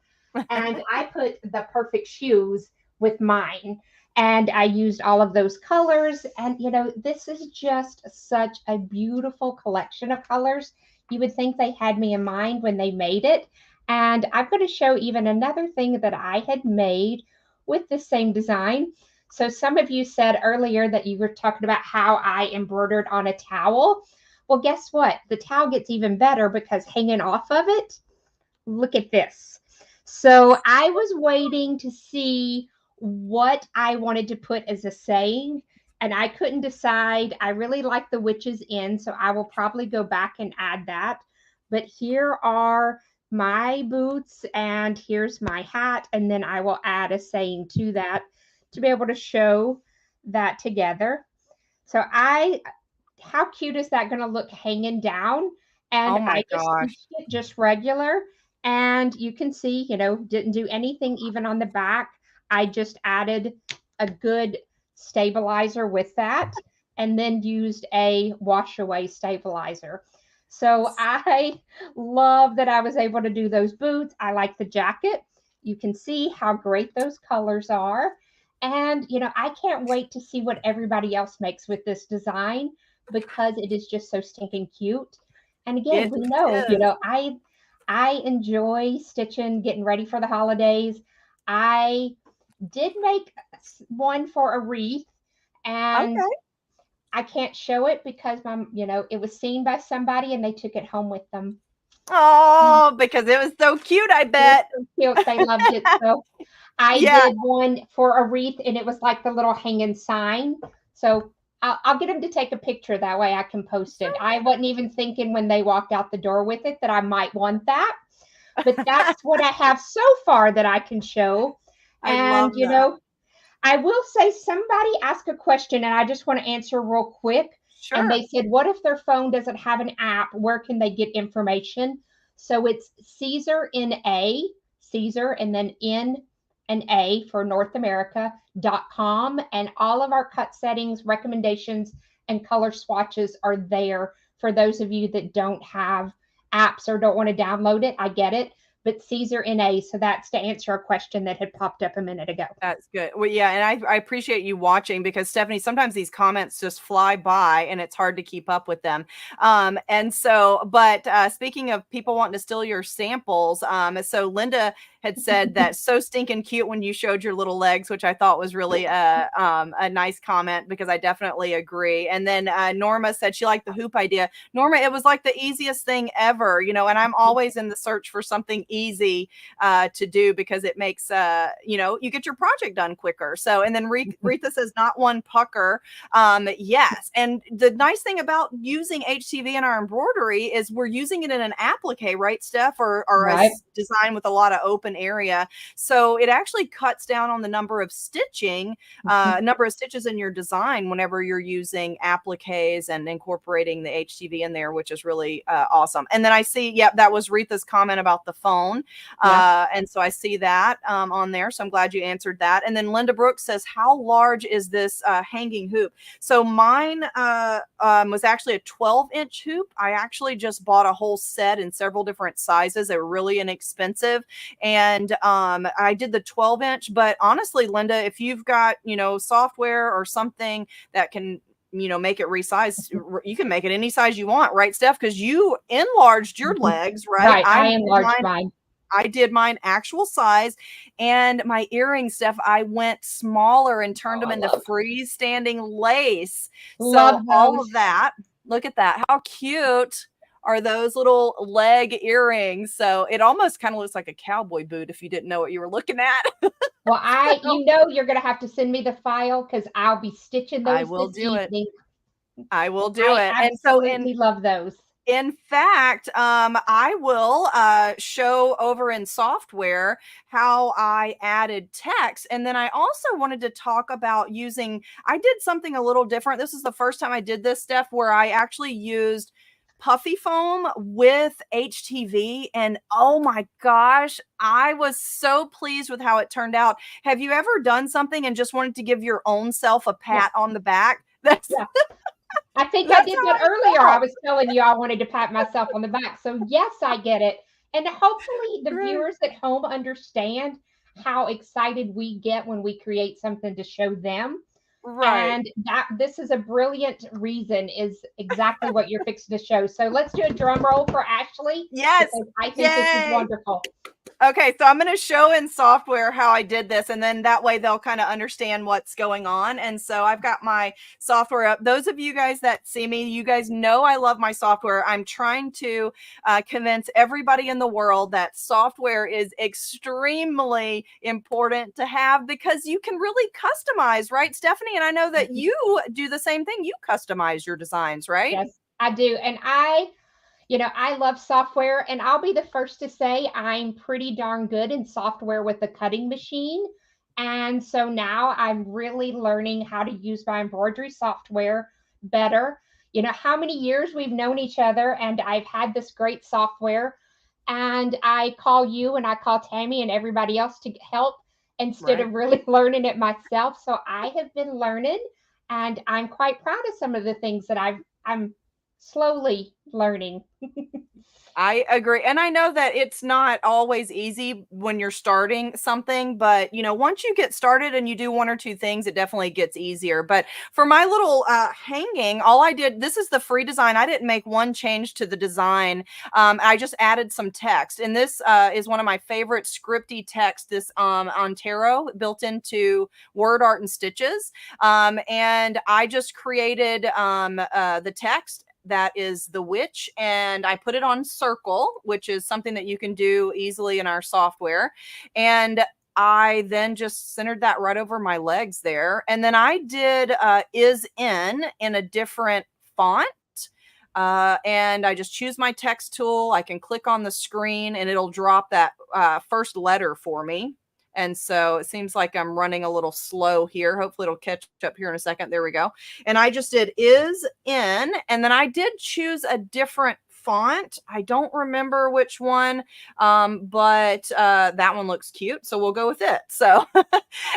And I put the perfect shoes with mine. And I used all of those colors. And, this is just such a beautiful collection of colors. You would think they had me in mind when they made it. And I'm going to show even another thing that I had made with the same design. So some of you said earlier that you were talking about how I embroidered on a towel. Well, guess what? The towel gets even better because hanging off of it, look at this. So I was waiting to see what I wanted to put as a saying, and I couldn't decide. I really like the witch's in, so I will probably go back and add that. But here are my boots, and here's my hat, and then I will add a saying to that to be able to show that together. So how cute is that going to look hanging down? And Oh my I just gosh. stitched it just regular. And you can see, didn't do anything even on the back. I just added a good stabilizer with that and then used a wash away stabilizer. So I love that I was able to do those boots. I like the jacket. You can see how great those colors are. And, I can't wait to see what everybody else makes with this design because it is just so stinking cute. And again, It we know, is. I enjoy stitching, getting ready for the holidays. I did make one for a wreath, and Okay. I can't show it because it was seen by somebody and they took it home with them. Oh, because it was so cute, I It was bet. so cute. They loved it. So I Yeah. did one for a wreath, and it was like the little hanging sign. So I'll get them to take a picture. That way I can post it. I wasn't even thinking when they walked out the door with it that I might want that. But that's what I have so far that I can show. I And, love that. I will say somebody asked a question, and I just want to answer real quick. And Sure. they said, what if their phone doesn't have an app? Where can they get information? So it's Siser Siser, and then in and A for North America.com. And all of our cut settings, recommendations, and color swatches are there for those of you that don't have apps or don't want to download it. I get it. But Siser A. So that's to answer a question that had popped up a minute ago. That's good. Well, yeah, and I appreciate you watching because Stephanie, sometimes these comments just fly by and it's hard to keep up with them. And so, but speaking of people wanting to steal your samples, so Linda had said that so stinking cute when you showed your little legs, which I thought was really a nice comment because I definitely agree. And then Norma said she liked the hoop idea. Norma, it was like the easiest thing ever, and I'm always in the search for something easy to do because it makes you get your project done quicker. So, and then Retha says not one pucker. Yes, and the nice thing about using HTV in our embroidery is we're using it in an applique, right, Steph, or Right. a design with a lot of open area. So it actually cuts down on the number of stitches in your design whenever you're using appliques and incorporating the HTV in there, which is really awesome. And then I see, that was Retha's comment about the phone. Yeah. And so I see that on there. So I'm glad you answered that. And then Linda Brooks says, how large is this hanging hoop? So mine was actually a 12-inch hoop. I actually just bought a whole set in several different sizes. They were really inexpensive. And I did the 12-inch. But honestly, Linda, if you've got, software or something that can make it resized. You can make it any size you want, right, Steph? Because you enlarged your legs, right? Right. I enlarged mine. I did mine actual size, and my earrings, Steph, I went smaller and turned Oh, them I into love freestanding lace. So all those. of that, look at that. How cute are those little leg earrings? So it almost kind of looks like a cowboy boot if you didn't know what you were looking at. Well, So you're going to have to send me the file because I'll be stitching I those will this do it. evening. I will do I it. And so absolutely love those. in fact, I will show over in software how I added text. And then I also wanted to talk about I did something a little different. This is the first time I did this, Steph, where I actually used puffy foam with HTV. And oh my gosh, I was so pleased with how it turned out. Have you ever done something and just wanted to give your own self a Yeah. pat on the back? That's Yeah. I think I that's did how that I earlier. I felt. was telling you I wanted to pat myself on the back. So, yes, I get it. And hopefully, the Right. viewers at home understand how excited we get when we create something to show them. Right. And that this is a brilliant reason, is exactly what you're fixing to show. So, let's do a drum roll for Ashley Yes. because I think this is Yay. wonderful. Okay, so I'm going to show in software how I did this, and then that way they'll kind of understand what's going on. And so I've got my software up. Those of you guys that see me, you guys know I love my software. I'm trying to convince everybody in the world that software is extremely important to have because you can really customize, right, Stephanie? And I know that you do the same thing. You customize your designs, right? Yes, I do. And I love software, and I'll be the first to say I'm pretty darn good in software with the cutting machine. And so now I'm really learning how to use my embroidery software better. You know, how many years we've known each other, and I've had this great software. And I call you and I call Tammy and everybody else to help instead Right. of really learning it myself. So I have been learning, and I'm quite proud of some of the things that I'm slowly learning. I agree. And I know that it's not always easy when you're starting something, but once you get started and you do one or two things, it definitely gets easier. But for my little hanging, all I did, this is the free design. I didn't make one change to the design. I just added some text. And this is one of my favorite scripty text, this Ontero built into Word Art and Stitches. And I just created the text that is the witch, and I put it on circle, which is something that you can do easily in our software. And I then just centered that right over my legs there. And then I did is in a different font. And I just choose my text tool. I can click on the screen and it'll drop that first letter for me. And so it seems like I'm running a little slow here. Hopefully it'll catch up here in a second. There we go. And I just did is in, and then I did choose a different font. I don't remember which one, but that one looks cute. So we'll go with it. So,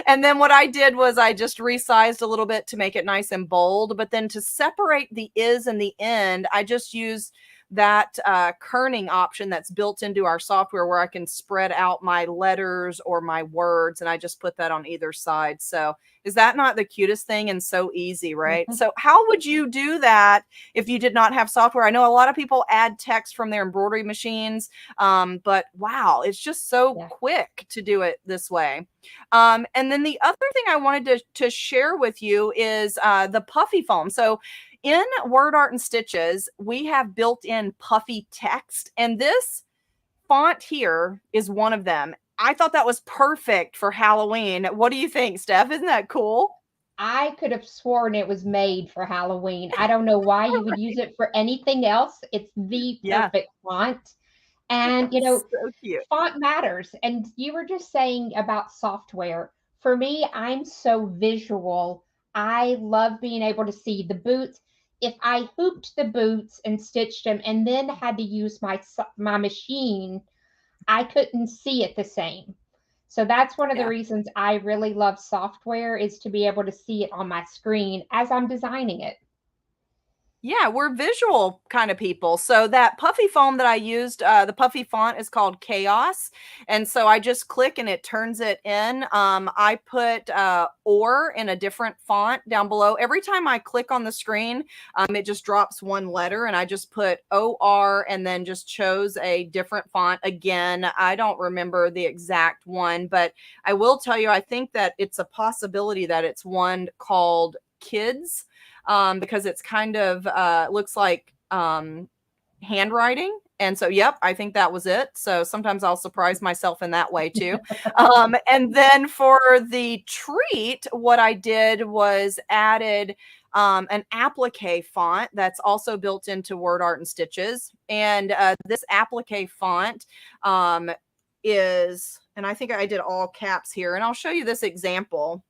and then what I did was I just resized a little bit to make it nice and bold. But then to separate the is and the end, I just use that kerning option that's built into our software where I can spread out my letters or my words, and I just put that on either side. So is that not the cutest thing and so easy, right? Mhm. So how would you do that if you did not have software? I know a lot of people add text from their embroidery machines, but wow, it's just so Yeah. quick to do it this way. And then the other thing I wanted to share with you is the puffy foam. So in Word Art and Stitches, we have built-in puffy text, and this font here is one of them. I thought that was perfect for Halloween. What do you think, Steph? Isn't that cool? I could have sworn it was made for Halloween. I don't know why you would use it for anything else. It's the Yeah, perfect font. And, so cute. font matters. And you were just saying about software. For me, I'm so visual. I love being able to see the boots. If I hooped the boots and stitched them and then had to use my machine, I couldn't see it the same. So that's one of the Yeah. reasons I really love software, is to be able to see it on my screen as I'm designing it. Yeah, we're visual kind of people. So that puffy foam that I used, the puffy font is called Chaos. And so I just click and it turns it in. I put or in a different font down below. Every time I click on the screen, it just drops one letter and I just put OR and then just chose a different font. Again, I don't remember the exact one, but I will tell you, I think that it's a possibility that it's one called Kids, because it's kind of looks like handwriting. And so, yep, I think that was it. So sometimes I'll surprise myself in that way too. And then for the treat, what I did was added an applique font that's also built into Word Art and Stitches. And this applique font is, and I think I did all caps here. And I'll show you this example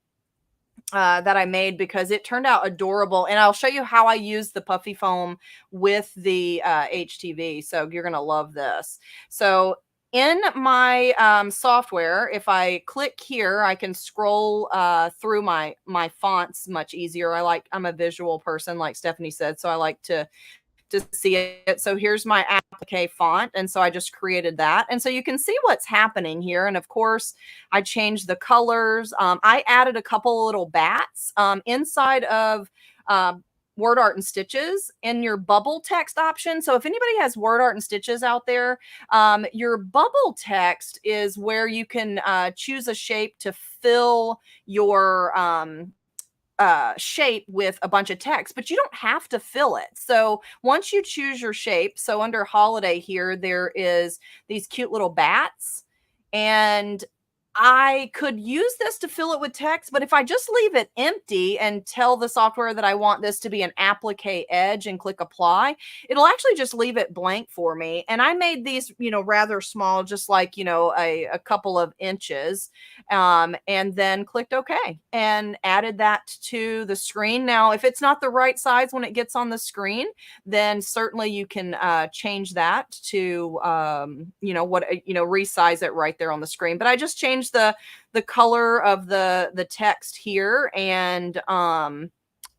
that I made because it turned out adorable. And I'll show you how I use the puffy foam with the HTV. So you're going to love this. So in my software, if I click here, I can scroll through my fonts much easier. I'm a visual person, like Stephanie said, so I like to see it. So here's my applique font. And so I just created that. And so you can see what's happening here. And of course, I changed the colors. I added a couple little bats inside of Word Art and Stitches in your bubble text option. So if anybody has Word Art and Stitches out there, your bubble text is where you can choose a shape to fill your shape with a bunch of text, but you don't have to fill it. So once you choose your shape, so under holiday here, there is these cute little bats, and I could use this to fill it with text, but if I just leave it empty and tell the software that I want this to be an applique edge and click apply, it'll actually just leave it blank for me. And I made these, rather small, just like, a couple of inches, and then clicked OK and added that to the screen. Now, if it's not the right size when it gets on the screen, then certainly you can change that to, resize it right there on the screen. But I just changed the color of the text here, and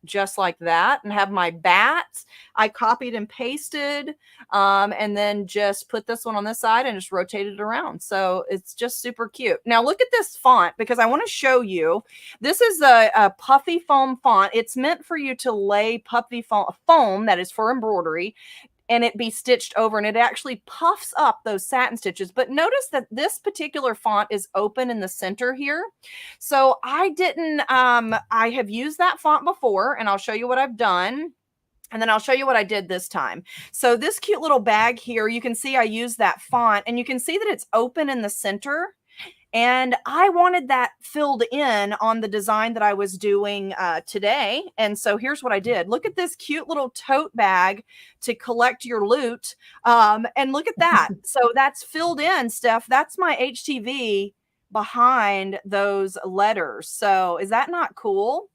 just like that, and have my bats. I copied and pasted, and then just put this one on this side and just rotated it around. So it's just super cute. Now look at this font, because I want to show you. This is a puffy foam font. It's meant for you to lay puffy foam that is for embroidery, and it be stitched over, and it actually puffs up those satin stitches. But notice that this particular font is open in the center here. So I have used that font before, and I'll show you what I've done. And then I'll show you what I did this time. So this cute little bag here, you can see I used that font, and you can see that it's open in the center. And I wanted that filled in on the design that I was doing today. And so here's what I did. Look at this cute little tote bag to collect your loot. And look at that. So that's filled in, Steph. That's my HTV behind those letters. So is that not cool?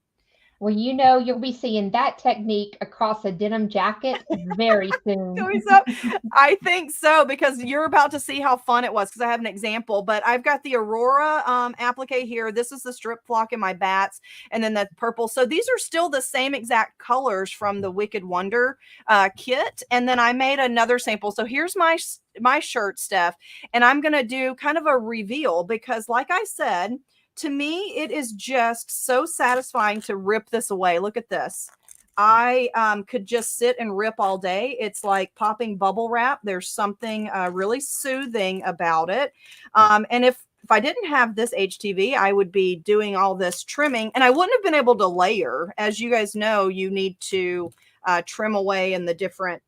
Well, you'll be seeing that technique across a denim jacket very soon. I think so, because you're about to see how fun it was, because I have an example. But I've got the Aurora applique here. This is the strip flock in my bats, and then the purple. So these are still the same exact colors from the Wicked Wonder kit. And then I made another sample. So here's my shirt, Steph, and I'm going to do kind of a reveal, because like I said, to me, it is just so satisfying to rip this away. Look at this. I could just sit and rip all day. It's like popping bubble wrap. There's something really soothing about it. And if I didn't have this HTV, I would be doing all this trimming, and I wouldn't have been able to layer. As you guys know, you need to trim away in the different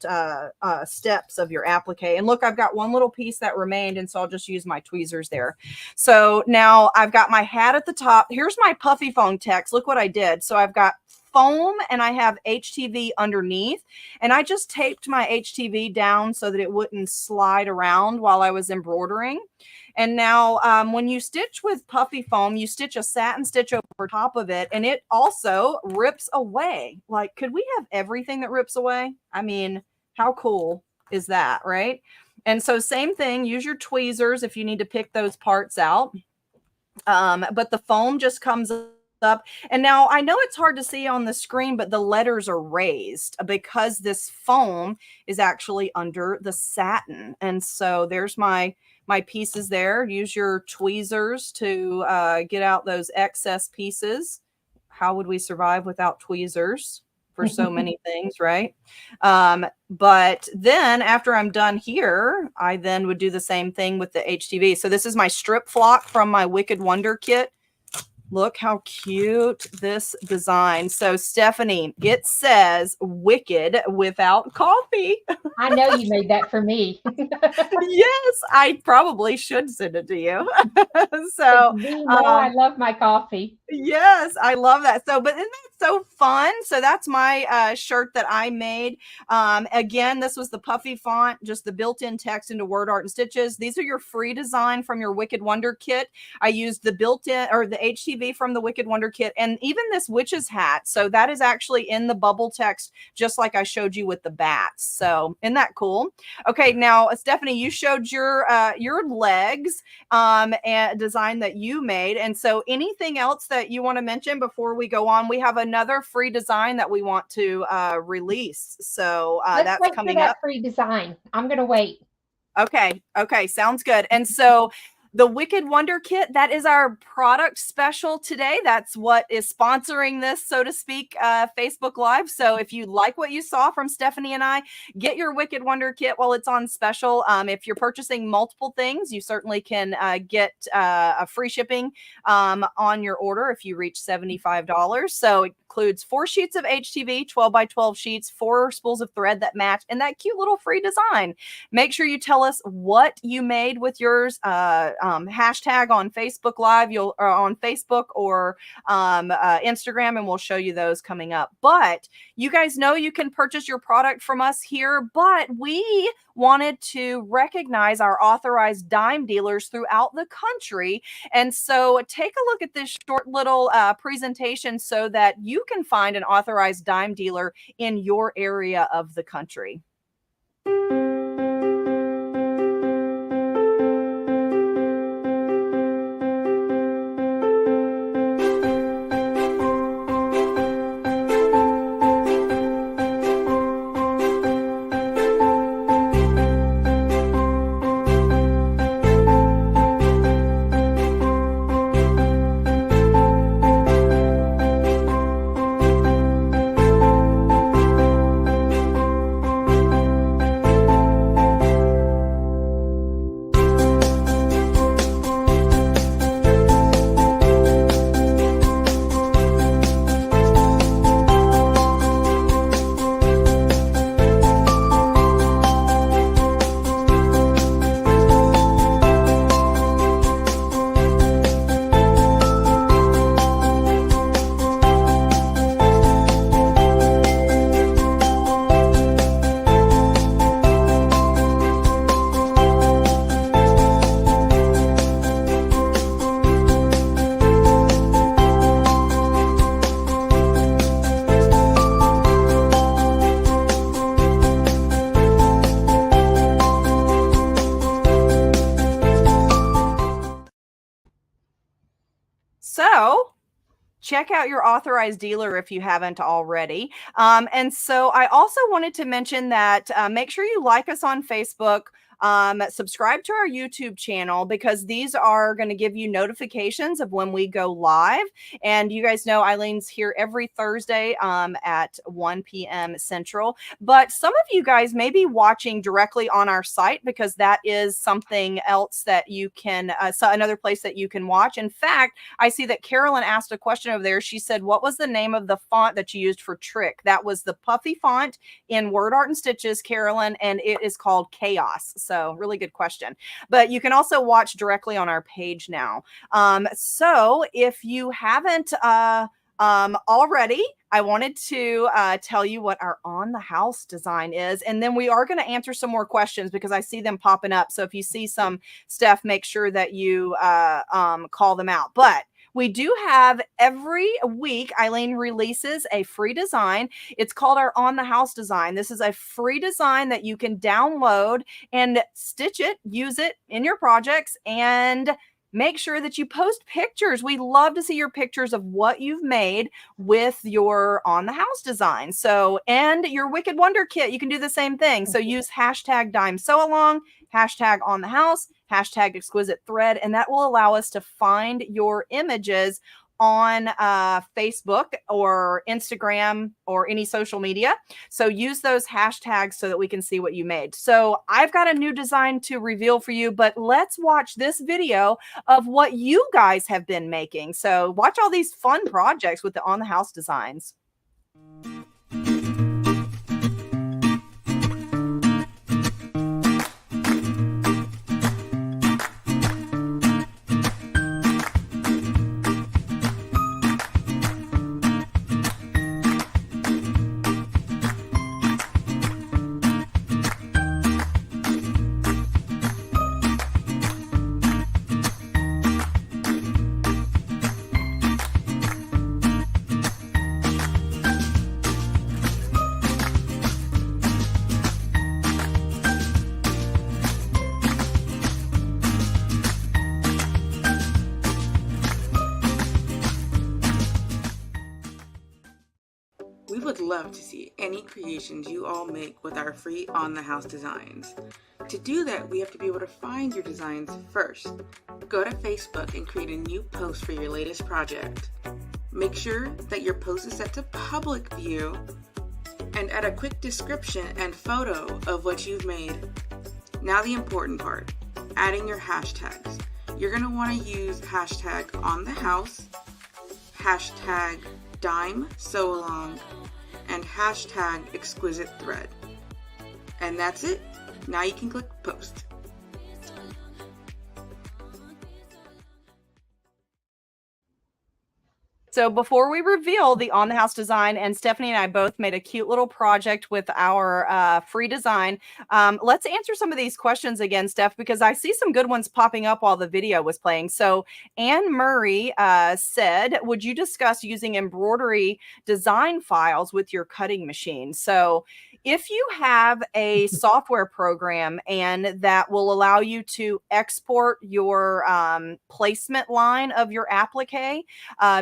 steps of your applique. And look, I've got one little piece that remained, and so I'll just use my tweezers there. So now I've got my hat at the top. Here's my puffy foam text. Look what I did. So I've got foam and I have HTV underneath, and I just taped my HTV down so that it wouldn't slide around while I was embroidering. And now when you stitch with puffy foam, you stitch a satin stitch over top of it, and it also rips away. Like, could we have everything that rips away? I mean, how cool is that, right? And so same thing, use your tweezers if you need to pick those parts out. But the foam just comes up. And now I know it's hard to see on the screen, but the letters are raised because this foam is actually under the satin. And so there's my pieces there. Use your tweezers to get out those excess pieces. How would we survive without tweezers for so many things, right? But then after I'm done here, I then would do the same thing with the HTV. So this is my strip flock from my Wicked Wonder kit. Look how cute this design. So Stephanie, it says Wicked without coffee. I know you made that for me. Yes, I probably should send it to you. So You know I love my coffee. yes, I love that. So, but isn't that so fun? So that's my shirt that I made. Again, this was the puffy font, just the built-in text into Word Art and Stitches. These are your free design from your Wicked Wonder kit. I used the built-in or the HTV from the Wicked Wonder kit, and even this witch's hat. So that is actually in the bubble text, just like I showed you with the bats. So isn't that cool? Okay, now Stephanie, you showed your legs and design that you made, and so anything else that you want to mention before we go on? We have another free design that we want to release, so that's wait coming for that up. free design. I'm gonna wait. Okay, sounds good. And so the Wicked Wonder Kit, that is our product special today. That's what is sponsoring this, so to speak, Facebook Live. So if you like what you saw from Stephanie and I, get your Wicked Wonder Kit while it's on special. If you're purchasing multiple things, you certainly can get a free shipping on your order if you reach $75. So it includes 4 sheets of HTV, 12 by 12 sheets, 4 spools of thread that match, and that cute little free design. Make sure you tell us what you made with yours. Hashtag on Facebook Live, or on Facebook or Instagram, and we'll show you those coming up. But you guys know you can purchase your product from us here, but we wanted to recognize our authorized dime dealers throughout the country. And so take a look at this short little presentation so that you can find an authorized dime dealer in your area of the country. So check out your authorized dealer if you haven't already. And so I also wanted to mention that make sure you like us on Facebook. Subscribe to our YouTube channel, because these are going to give you notifications of when we go live. And you guys know Eileen's here every Thursday at 1 p.m. Central. But some of you guys may be watching directly on our site, because that is something else that you can, so another place that you can watch. In fact, I see that Carolyn asked a question over there. She said, what was the name of the font that you used for Trick? That was the puffy font in Word Art and Stitches, Carolyn, and it is called Chaos. So really good question. But you can also watch directly on our page now. So if you haven't already, I wanted to tell you what our on the house design is. And then we are going to answer some more questions, because I see them popping up. So if you see some stuff, make sure that you call them out. But we do have every week, Eileen releases a free design. It's called our on the house design. This is a free design that you can download and stitch it, use it in your projects, and make sure that you post pictures. We love to see your pictures of what you've made with your on the house design. So, and your Wicked Wonder kit, you can do the same thing. So use hashtag Dime Sew Along, hashtag on the house, hashtag exquisite thread, and that will allow us to find your images on Facebook or Instagram or any social media. So use those hashtags so that we can see what you made. So I've got a new design to reveal for you, but let's watch this video of what you guys have been making. So watch all these fun projects with the on the house designs. We would love to see any creations you all make with our free on-the-house designs. To do that, we have to be able to find your designs first. Go to Facebook and create a new post for your latest project. Make sure that your post is set to public view and add a quick description and photo of what you've made. Now the important part, adding your hashtags. You're going to want to use hashtag on the house, hashtag Dime Sew Along, and hashtag exquisite thread. And that's it. Now you can click post. So before we reveal the on the house design, and Stephanie and I both made a cute little project with our free design. Let's answer some of these questions again, Steph, because I see some good ones popping up while the video was playing. So Anne Murray said, would you discuss using embroidery design files with your cutting machine? So if you have a software program and that will allow you to export your placement line of your applique,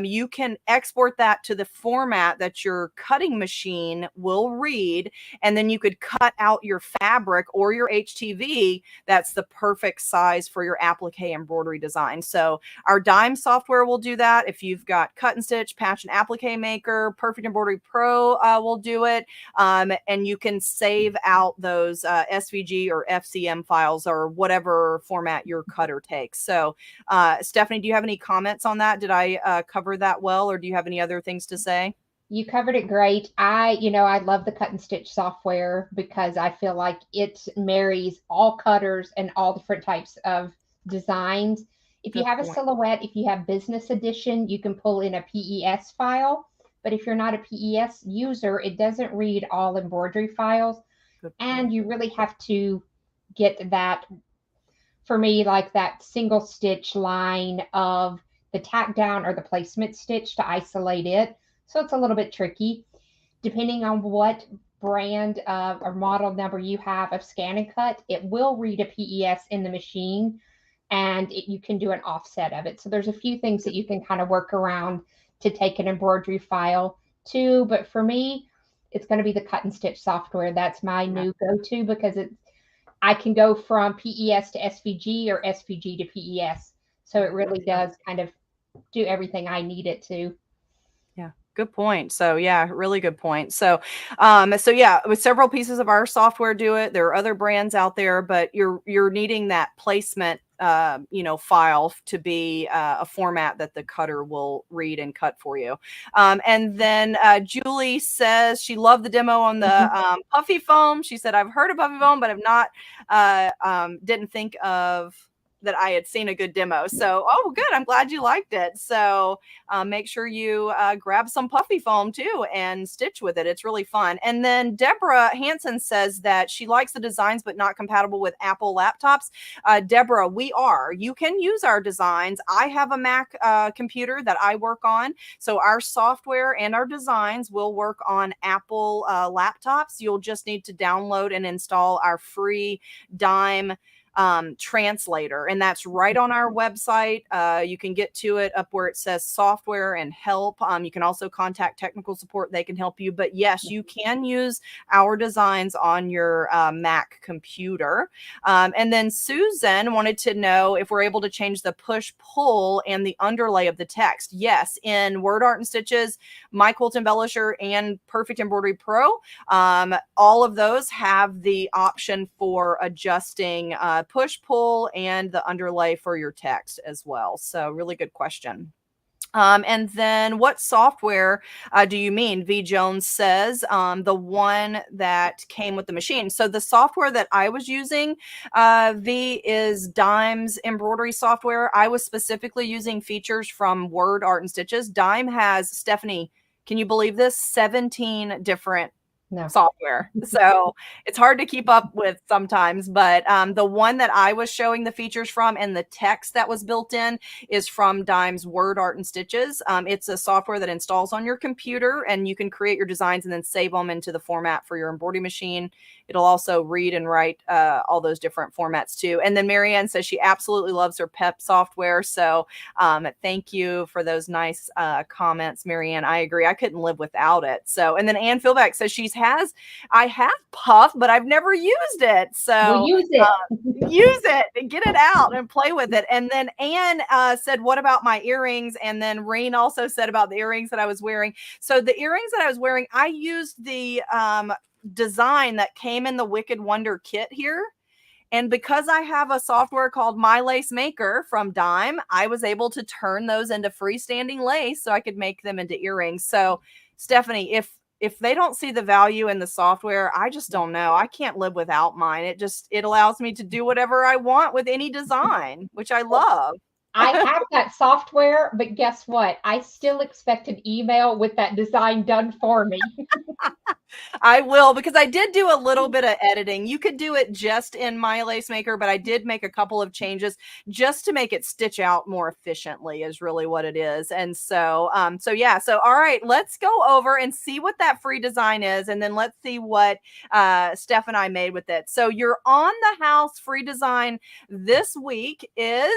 you can export that to the format that your cutting machine will read, and then you could cut out your fabric or your HTV that's the perfect size for your applique embroidery design. So our Dime software will do that. If you've got Cut and Stitch, Patch and Applique Maker, Perfect Embroidery Pro will do it. And you can save out those SVG or FCM files or whatever format your cutter takes. So Stephanie, do you have any comments on that? Did I cover that well, or do you have any other things to say? You covered it great. I love the Cut and Stitch software because I feel like it marries all cutters and all different types of designs. If you have a silhouette, if you have business edition, you can pull in a PES file. But if you're not a PES user, it doesn't read all embroidery files. And you really have to get that, for me, like that single stitch line of the tack down or the placement stitch to isolate it. So it's a little bit tricky. Depending on what brand or model number you have of Scan and Cut, it will read a PES in the machine, and you can do an offset of it. So there's a few things that you can kind of work around to take an embroidery file to. But for me, it's going to be the Cut and Stitch software. That's my new go-to because I can go from PES to SVG or SVG to PES. So it really does kind of do everything I need it to. Yeah, good point. So yeah, really good point. So yeah, with several pieces of our software do it. There are other brands out there, but you're needing that placement file to be a format that the cutter will read and cut for you. And then Julie says she loved the demo on the puffy foam. She said, I've heard of puffy foam, but have not, didn't think of that I had seen a good demo. So, oh, good. I'm glad you liked it. So make sure you grab some puffy foam too and stitch with it. It's really fun. And then Deborah Hansen says that she likes the designs, but not compatible with Apple laptops. Deborah, you can use our designs. I have a Mac computer that I work on. So our software and our designs will work on Apple laptops. You'll just need to download and install our free Dime translator, and that's right on our website. You can get to it up where it says software and help. You can also contact technical support. They can help you. But yes, you can use our designs on your Mac computer. And then Susan wanted to know if we're able to change the push pull and the underlay of the text. Yes, in Word Art and Stitches, My Quilt Embellisher, and Perfect Embroidery Pro, all of those have the option for adjusting push pull and the underlay for your text as well. So really good question. And then what software do you mean? V Jones says the one that came with the machine. So the software that I was using, V, is Dime's embroidery software. I was specifically using features from Word Art and Stitches. Dime has, Stephanie, can you believe this? 17 different software. So it's hard to keep up with sometimes, but the one that I was showing the features from and the text that was built in is from Dime's Word Art and Stitches. It's a software that installs on your computer, and you can create your designs and then save them into the format for your embroidery machine. It'll also read and write all those different formats too. And then Marianne says she absolutely loves her PEP software. So thank you for those nice comments, Marianne. I agree. I couldn't live without it. So, and then Ann Philbeck says I have Puff, but I've never used it. So we'll use it. Use it and get it out and play with it. And then Anne said, what about my earrings? And then Reen also said about the earrings that I was wearing. So the earrings that I was wearing, I used the design that came in the Wicked Wonder kit here. And because I have a software called My Lace Maker from Dime, I was able to turn those into freestanding lace so I could make them into earrings. So Stephanie, if they don't see the value in the software, I just don't know. I can't live without mine. It allows me to do whatever I want with any design, which I love. I have that software, but guess what? I still expect an email with that design done for me. I will, because I did do a little bit of editing. You could do it just in My Lace Maker, but I did make a couple of changes just to make it stitch out more efficiently is really what it is. And so, yeah. So, all right, let's go over and see what that free design is. And then let's see what Steph and I made with it. So your on the house free design this week is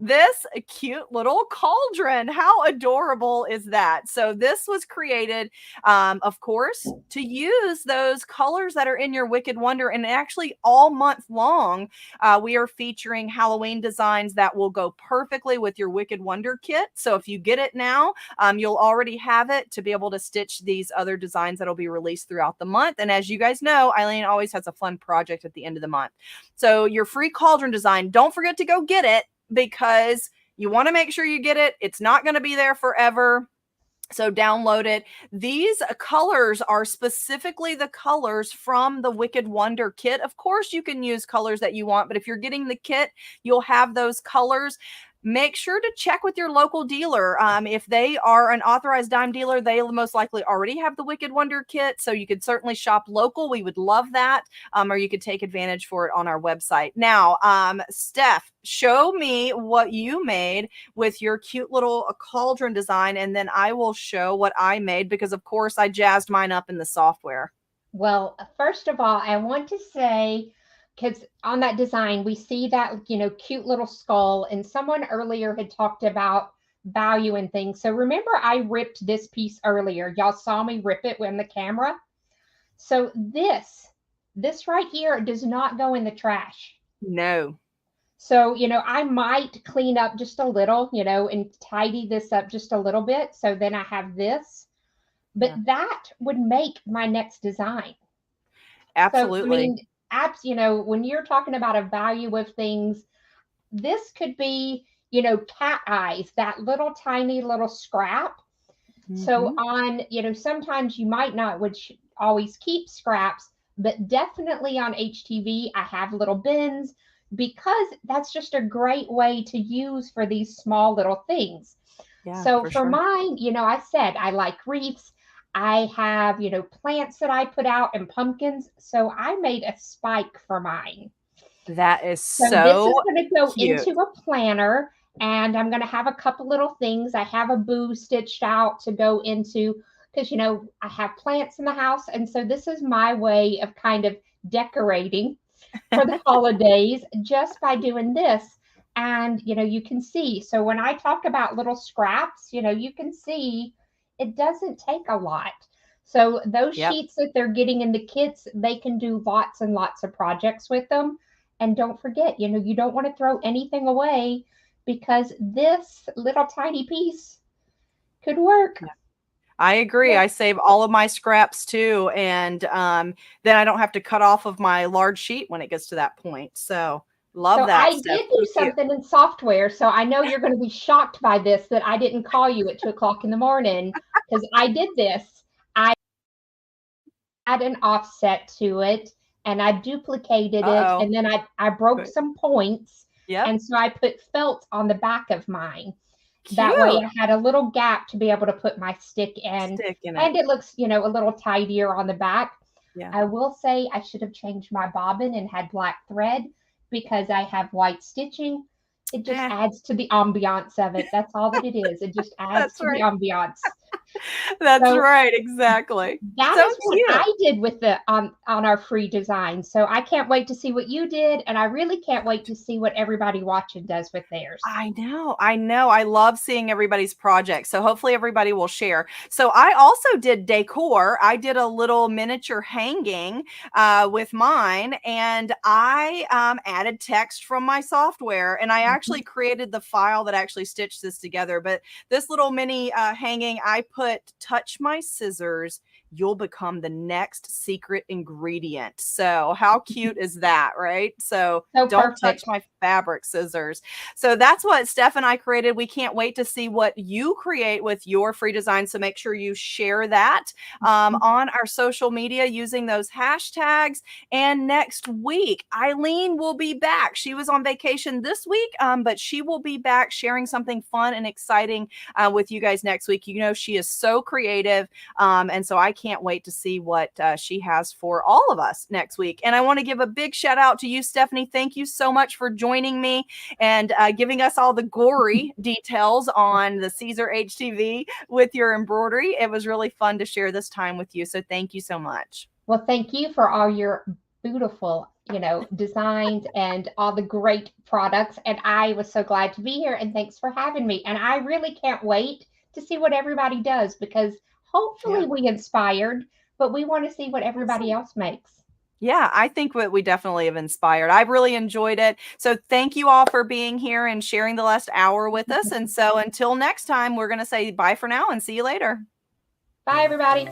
this cute little cauldron. How adorable is that? So this was created, of course, to use those colors that are in your Wicked Wonder. And actually all month long, we are featuring Halloween designs that will go perfectly with your Wicked Wonder kit. So if you get it now, you'll already have it to be able to stitch these other designs that'll be released throughout the month. And as you guys know, Eileen always has a fun project at the end of the month. So your free cauldron design, don't forget to go get it, because you want to make sure you get it. It's not going to be there forever. So download it. These colors are specifically the colors from the Wicked Wonder kit. Of course, you can use colors that you want, but if you're getting the kit, you'll have those colors. Make sure to check with your local dealer. If they are an authorized Dime dealer, they most likely already have the Wicked Wonder kit. So you could certainly shop local. We would love that. Or you could take advantage for it on our website. Now, Steph, show me what you made with your cute little cauldron design, and then I will show what I made, because of course I jazzed mine up in the software. Well, first of all, I want to say, because on that design, we see that, cute little skull, and someone earlier had talked about value and things. So remember, I ripped this piece earlier. Y'all saw me rip it on the camera. So this right here does not go in the trash. No. So, I might clean up just a little, and tidy this up just a little bit. So then I have this, but that would make my next design. Absolutely. So, when you're talking about a value of things, this could be, cat eyes, that little tiny little scrap. So on, sometimes you might not always keep scraps, but definitely on HTV, I have little bins, because that's just a great way to use for these small little things. Yeah, so for mine, I said I like wreaths. I have, plants that I put out and pumpkins. So I made a spike for mine. That is so this is going to go cute. into a planner, and I'm going to have a couple little things. I have a boo stitched out to go into, because, I have plants in the house. And so this is my way of kind of decorating. for the holidays just by doing this. And, you can see. So when I talk about little scraps, you can see it doesn't take a lot. So those Yep. sheets that they're getting in the kits, they can do lots and lots of projects with them. And don't forget, you don't want to throw anything away because this little tiny piece could work. I agree. Yeah. I save all of my scraps too. And then I don't have to cut off of my large sheet when it gets to that point. So love So that, I Steph. did do Thank you. something in software. So I know you're going to be shocked by this that I didn't call you at 2 o'clock in the morning because I did this. I add an offset to it and I duplicated it Uh-oh. and then I broke Good. some points. Yep. And so I put felt on the back of mine. That way Cute. I had a little gap to be able to put my stick in. Stick in it. And it looks, a little tidier on the back. Yeah. I will say I should have changed my bobbin and had black thread because I have white stitching. It just adds to the ambiance of it. That's all that it is. It just adds That's to right. the ambiance. That's So right. Exactly. that So is what cute. I did with the on our free design. So I can't wait to see what you did, and I really can't wait to see what everybody watching does with theirs. I know. I know. I love seeing everybody's projects. So hopefully everybody will share. So I also did decor. I did a little miniature hanging with mine, and I added text from my software, and I actually created the file that actually stitched this together. But this little mini hanging, I put touch my scissors, you'll become the next secret ingredient. So how cute is that, right? So don't touch Perfect. my fabric scissors. So that's what Steph and I created. We can't wait to see what you create with your free design. So make sure you share that on our social media using those hashtags. And next week, Eileen will be back. She was on vacation this week, but she will be back sharing something fun and exciting with you guys next week. She is so creative. And so I can't wait to see what she has for all of us next week. And I want to give a big shout out to you, Stephanie. Thank you so much for joining me and giving us all the gory details on the Siser HTV with your embroidery. It was really fun to share this time with you. So thank you so much. Well, thank you for all your beautiful, designs and all the great products. And I was so glad to be here. And thanks for having me. And I really can't wait to see what everybody does because hopefully we inspired, but we want to see what everybody else makes. Yeah, I think what we definitely have inspired. I've really enjoyed it. So thank you all for being here and sharing the last hour with us. And so until next time, we're going to say bye for now and see you later. Bye, everybody.